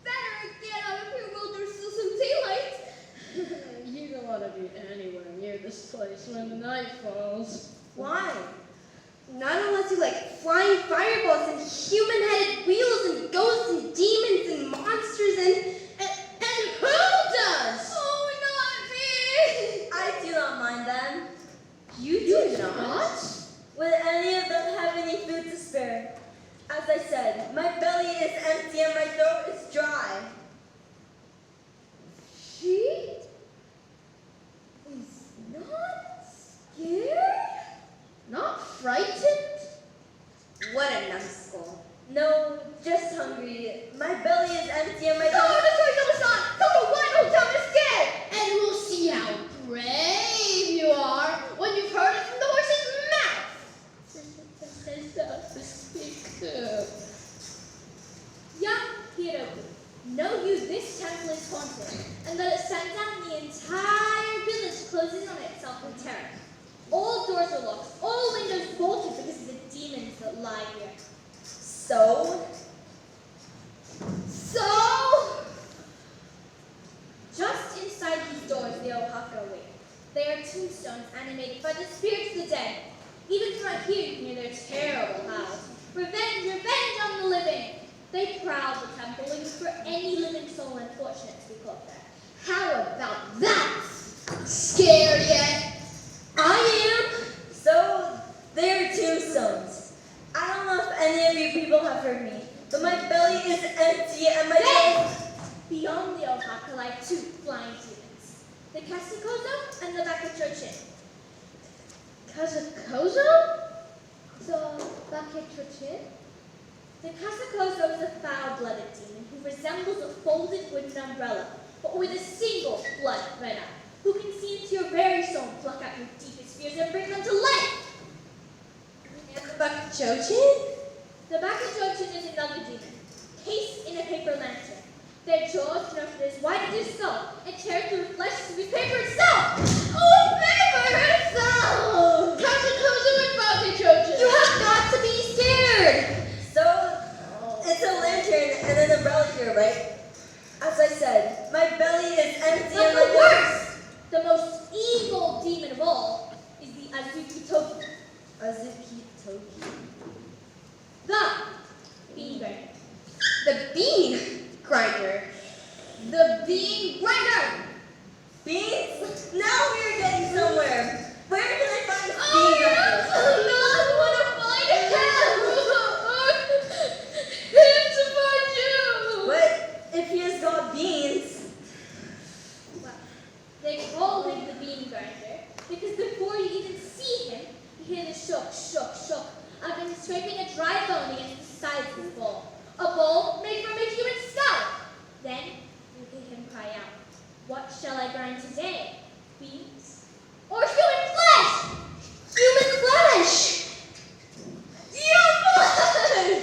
better get out of here while there's still some daylight. You don't want to be anywhere near this place when the night falls. Why? Not unless you like flying fireballs and human-headed wheels and ghosts and demons and monsters and who does? Oh, not me! I do not mind them. You do not? Would any of them have any food to spare? As I said, my belly is empty and my throat is dry. She is not scared? Not frightened? What a numbskull. No, just hungry. My belly is empty and my Tell her throat... the story, Obosan! Tell her why don't tell me scared! And we'll see how brave you are when you've heard it from the horse's mouth. Young Hiroku, know you this temple is haunted, and that at sundown the entire village closes on itself in terror. All doors are locked, all windows bolted because of the demons that lie here. So? Just inside these doors, the Ohaka wait. They are tombstones animated by the spirits of the dead. Even from out here, you can hear their terrible howls. Revenge, revenge on the living! They prowl the temple looking for any living soul unfortunate to be caught there. How about that? Scared yet? I am. So, they're tombstones. I don't know if any of you people have heard me, but my belly is empty and my belly... Beyond the Ohaka lie two flying demons, the Kasakozo and the Bakachochin. Kazakozo? The Bakachochin? The Kasakozo is a foul-blooded demon who resembles a folded wooden umbrella, but with a single blood red eye, who can see into your very soul, pluck out your deepest fears, and bring them to life. And the Bakachochin? The Bakachochin is another demon, cased in a paper lantern. Their jaws can open as wide as your skull and tear through the flesh to be paper itself. Oh, paper itself! Kazakozo and Bakachochin! You have got to be scared! So, it's a lantern and an umbrella here, right? As I said, my belly is empty But and the my worst, the most evil demon of all, is the Azuki Toki, Azuki Toki. the bean grinder. The bean grinder. The bean grinder! Beans? Now we're getting somewhere. Where can I find bean I grinders? do not want to find him! Him to find you! But if he has got beans, Well, they call him the bean grinder because before you even see him, you hear the shook, shook, shook of him scraping a dry bone against the sides of his bowl. A bowl made from a human skull. Then you hear him cry out, "What shall I grind today? Beans or human flesh?" Human flesh! Your blood!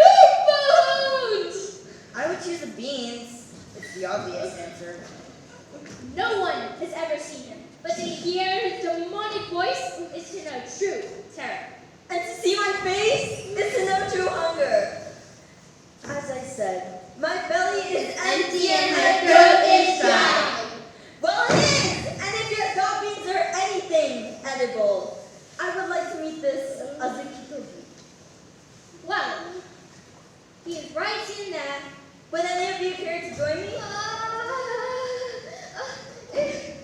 Your bones! I would choose the beans. It's the obvious answer. No one has ever seen him, but to hear his demonic voice is to know true terror. And to see my face is to know true hunger. As I said, my belly is empty and my throat is dry. Well, it is! And if your dog beans are anything edible, I would like to meet this Azuki Toki. Well, he is right in there. Would any of you care to join me? It's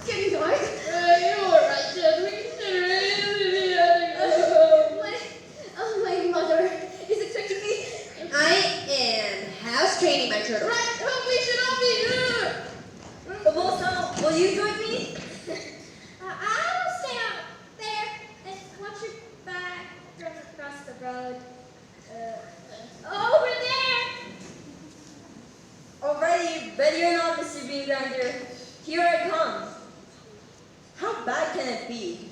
getting dark. You're right, Jen. We can really My mother is expecting me. I am house training my turtle. Right, we should all be here. Obosan, will you join me? I'll stay out there and watch your back from across the road. Over there! Alrighty, ready or not, Mr. Bean Grinder, here I come. How bad can it be?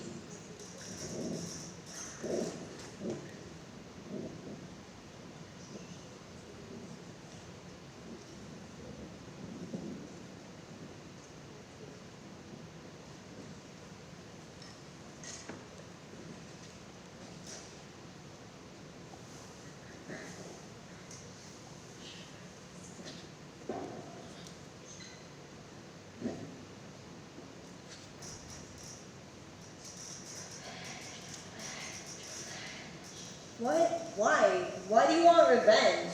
What? Why? Why do you want revenge?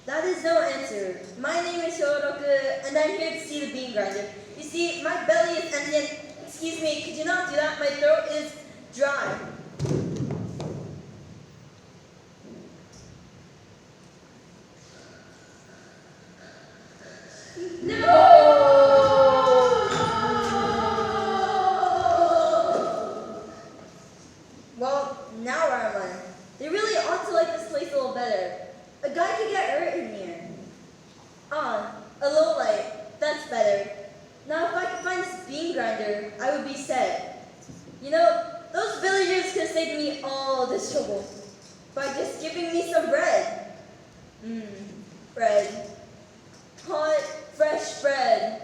That is no answer. My name is Shoroku, and I'm here to see the bean grinder. You see, my belly is empty and, excuse me, could you not do that? My throat is dry. Well, now where am I? They really ought to like this place a little better. A guy could get hurt in here. Ah, a low light. That's better. Now if I could find this bean grinder, I would be set. You know, those villagers could save me all this trouble by just giving me some bread. Bread. Hot, fresh bread.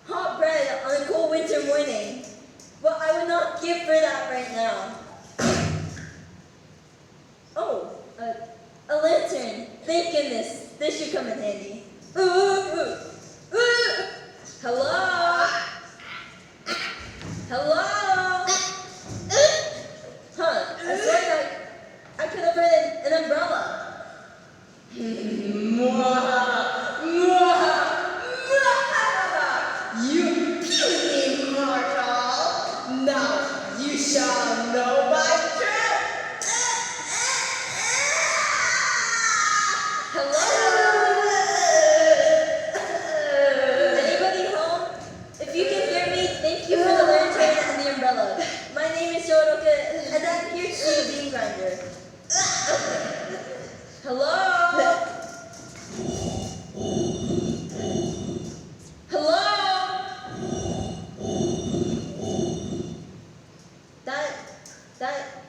Hot bread on a cold winter morning. Well, I would not give for that right now. Oh, a lantern. Thank goodness. This should come in handy. Hello? Hello? Huh, I swear I could have read an umbrella. You puny mortal! Now you shall know my truth! Hello? Anybody home? If you can hear me, thank you for the lantern and the umbrella. My name is Shoroka, and I'm here to see the bean grinder. Hello? Hello?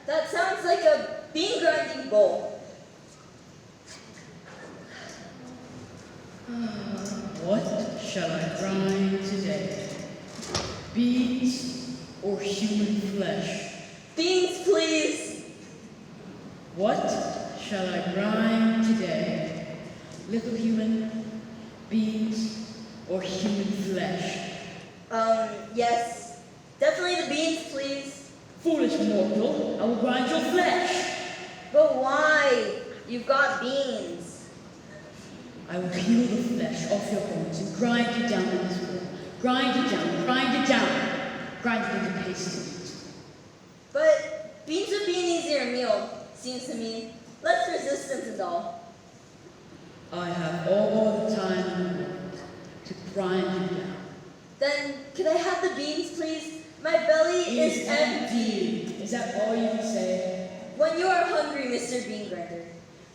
That sounds like a bean grinding bowl. What shall I grind today? Beans or human flesh? Beans, please. What shall I grind today? Little human, beans, or human flesh? Yes. Definitely the beans, please. Foolish mortal, I will grind your flesh. But why? You've got beans. I will peel the flesh off your bones and grind you down in this form. Grind it down, grind it down. Grind it into paste. But beans would be an easier meal, seems to me. Less resistance and all. I have all the time in the world to grind you down. Then, could I have the beans, please? My belly is empty. Is that all you can say? When you are hungry, Mr. Bean Grinder.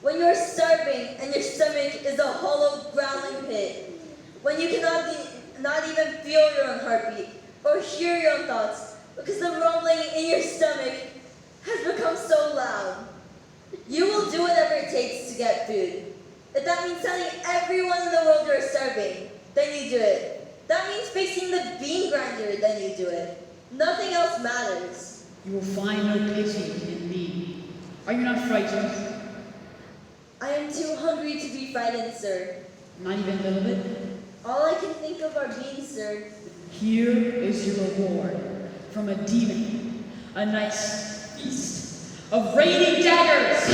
When you are starving and your stomach is a hollow, growling pit. When you cannot not even feel your own heartbeat or hear your own thoughts because the rumbling in your stomach has become so loud. You will do whatever it takes to get food. If that means telling everyone in the world you're starving, then you do it. That means facing the bean grinder, then you do it. Nothing else matters. You will find no pity in me. Are you not frightened? I am too hungry to be frightened, sir. Not even a little bit? All I can think of are beans, sir. Here is your reward from a demon. A nice feast of raining daggers!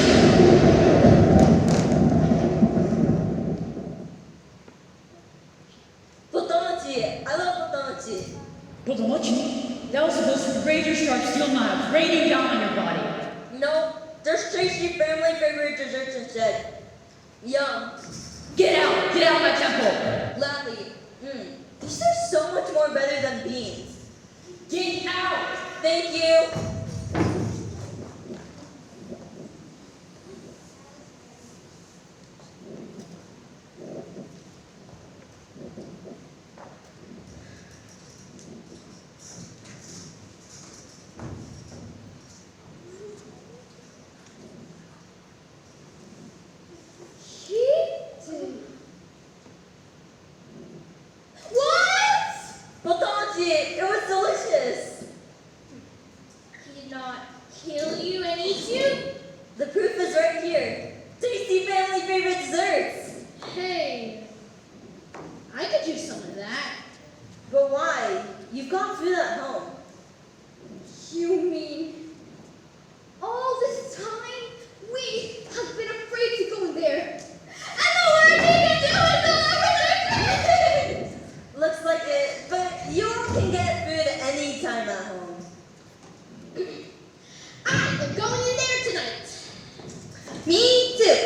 Potomachi! I love Potomachi. Potomachi? That was supposed to be razor-sharp steel knives raining down on your body. No, there's tasty family favorite desserts instead. Yum. Get out! Get out of my temple! Gladly. These are so much more better than beans. Get out! Thank you. Potomachi, it was delicious. He did not kill you and eat you? The proof is right here. Tasty family favorite desserts. Hey, I could use some of that. But why? You've got food at home. You mean all this time we have been afraid to go in there? And the worst thing to do is deliver their food! Looks like it, but you can get food anytime at home. I am going in there tonight. Me too.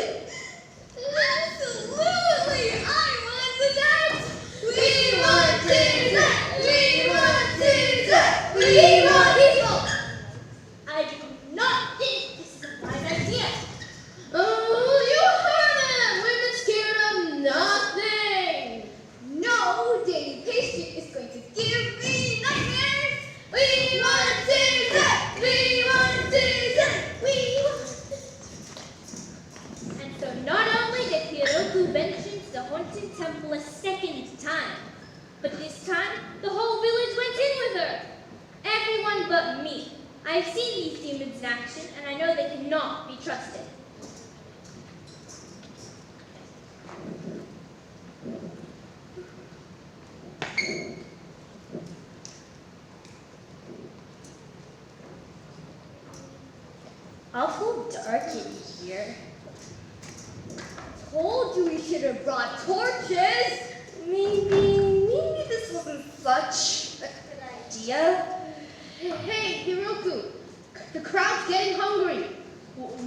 Absolutely! I want dessert! We want dessert! We want dessert! We want people! I do not think this is a wise idea. Oh, you heard him! We've been scared of nothing! No daily patient is going to give me nightmares! We want dessert! We want dessert! We want dessert! And so not only did Hiroku venture into the haunted temple a second time, but this time the whole village went in with her. Everyone but me. I've seen these demons in action, and I know they cannot be trusted. Awful dark in here. told you we should have brought torches. Maybe this wasn't such a good idea. Hey, Hiroku, the crowd's getting hungry.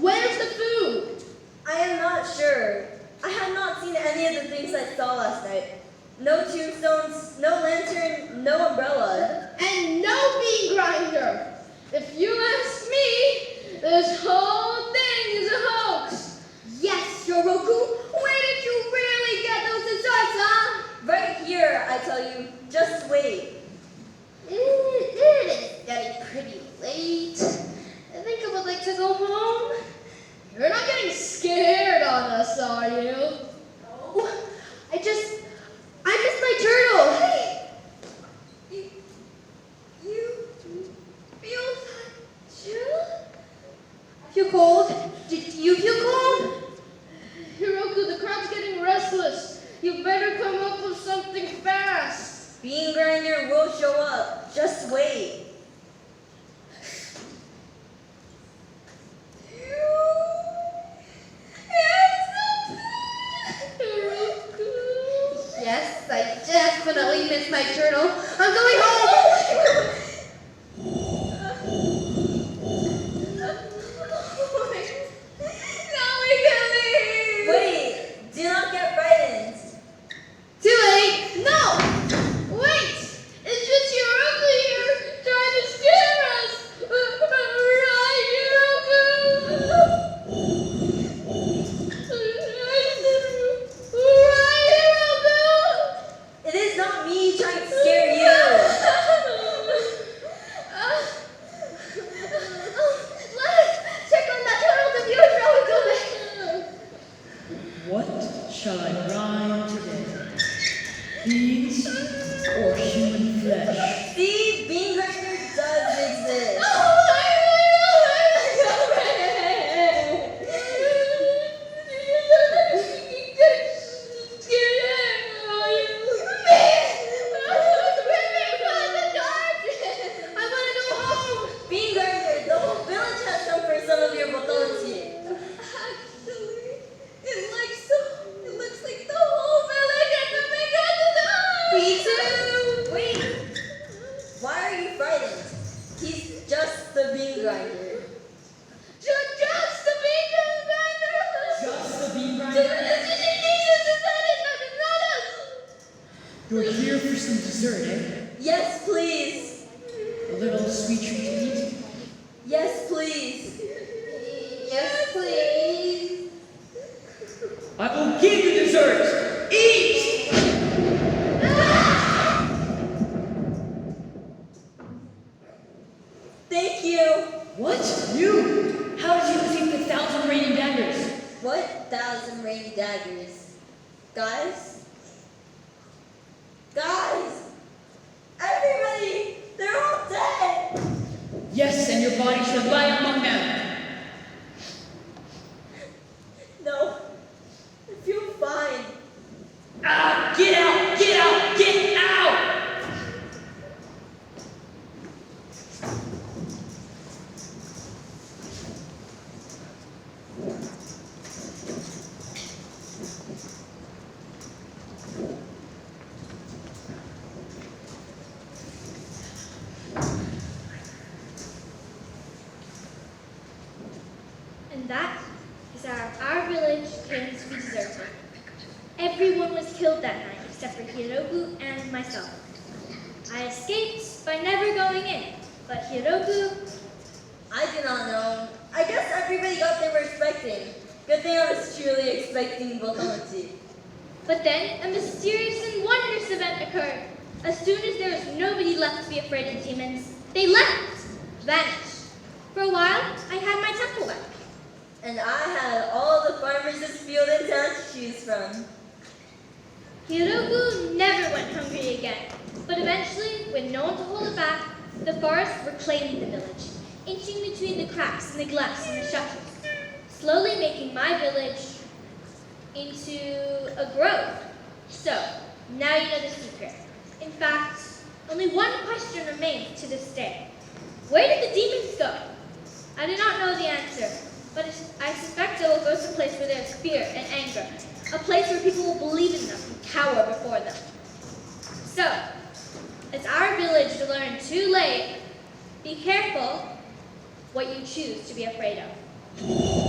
Where's the food? I am not sure. I have not seen any of the things I saw last night. No tombstones, no lantern, no umbrella. And no bean grinder. If you ask me, this whole thing is a hoax. Yes, Hiroku, where did you really get those desserts, huh? Right here, I tell you. Just wait. It is getting pretty late. I think I would like to go home. You're not getting scared on us, are you? No, I missed my turtle. Hey, you feel that chill? I feel cold. Did you feel cold? Hiroku, the crowd's getting restless. You better come up with something fast. Bean grinder will show up. Just wait. Yes, I definitely missed my turtle. I'm going home. Now we can leave. Wait, do not get frightened. Too late. No! Wait! It's just Hiroku here trying to scare us! Right, Hiroku? Right, Hiroku? It is not me trying to scare you. Let us check on that turtle to view shall we go back? What shall I grind today? Beans or human flesh? See, bean grinder does exist. Bean grinder, the whole village has come for some of your botones. It looks like the whole village has been Me too. Wait, why are you frightened? He's just the bean grinder. just the bean grinder. Just the bean grinder? You're here for some dessert, eh? Yes, please. A little sweet treat to eat? Yes, please. Yes, please. I will give you dessert! Eat! Thank you. What? You? How did you receive the 1,000 raining daggers? What 1,000 rainy daggers? Guys? Guys! Everybody! They're all dead! Yes, and your body should lie among them. No. I feel fine. Ah! Get out! Get out! Get out! And that is how our village came to be deserted. Everyone was killed that night except for Hiroku and myself. I escaped by never going in, but Hiroku, I do not know. I guess everybody got they were expecting. Good thing I was truly expecting botones. but then a mysterious and wondrous event occurred. As soon as there was nobody left to be afraid of demons, they left, vanished. For a while, I had my temple back. And I had all the farmers this field in town to choose from. Hiroku never went hungry again, but eventually, with no one to hold it back, the forest reclaimed the village, inching between the cracks in the glass and the shutters, slowly making my village into a grove. So, now you know the secret. In fact, only one question remains to this day. Where did the demons go? I do not know the answer, but I suspect they will go to a place where there is fear and anger, a place where people will believe in them and cower before them. So, it's our village to learn too late. Be careful what you choose to be afraid of.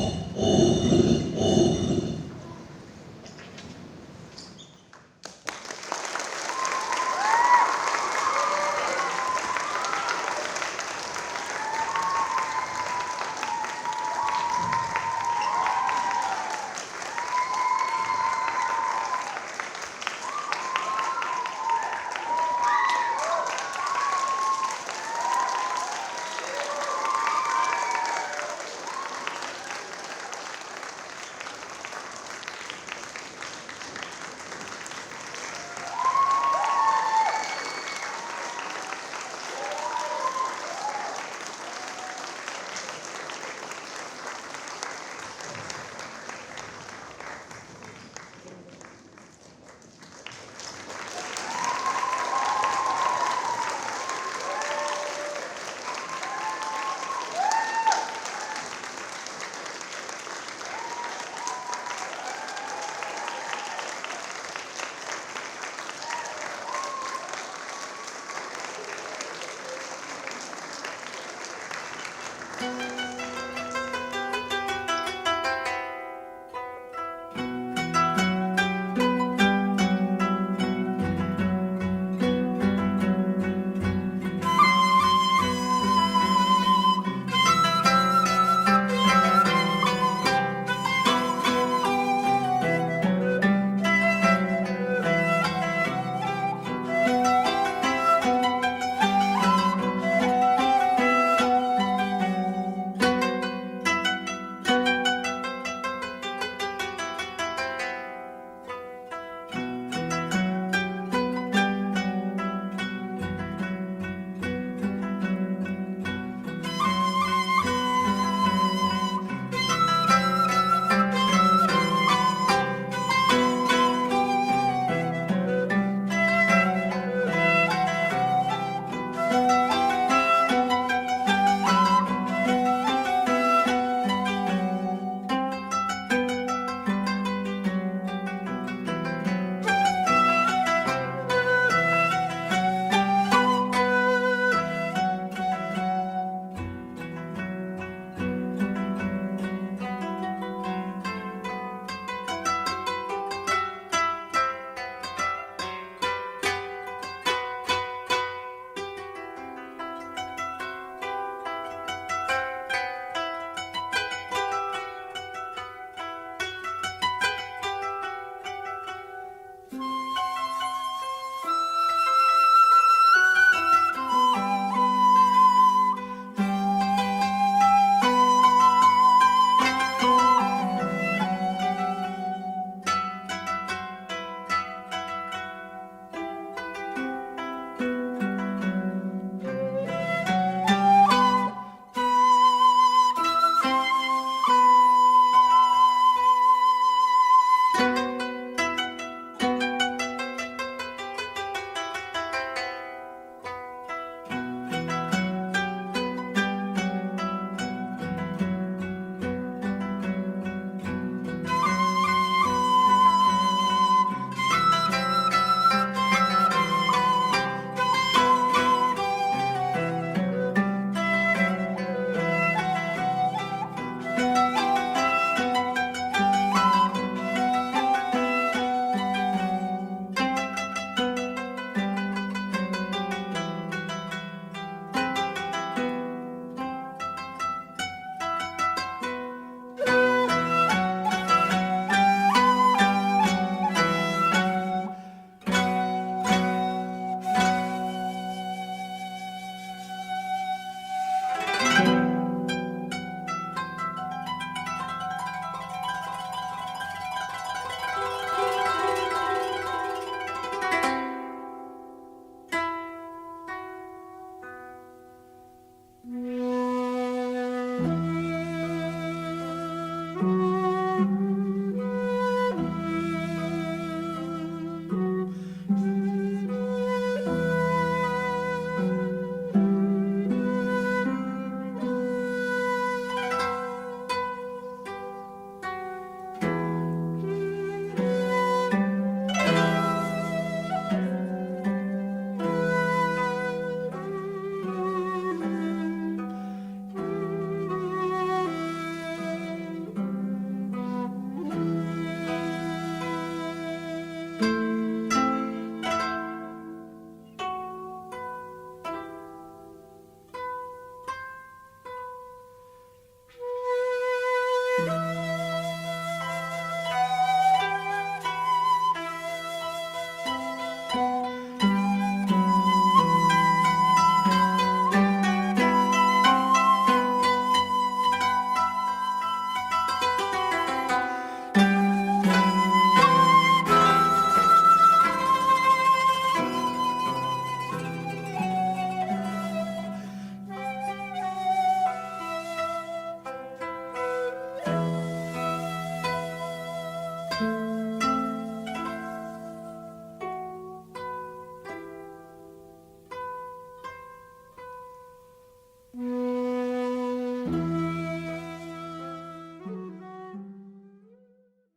you.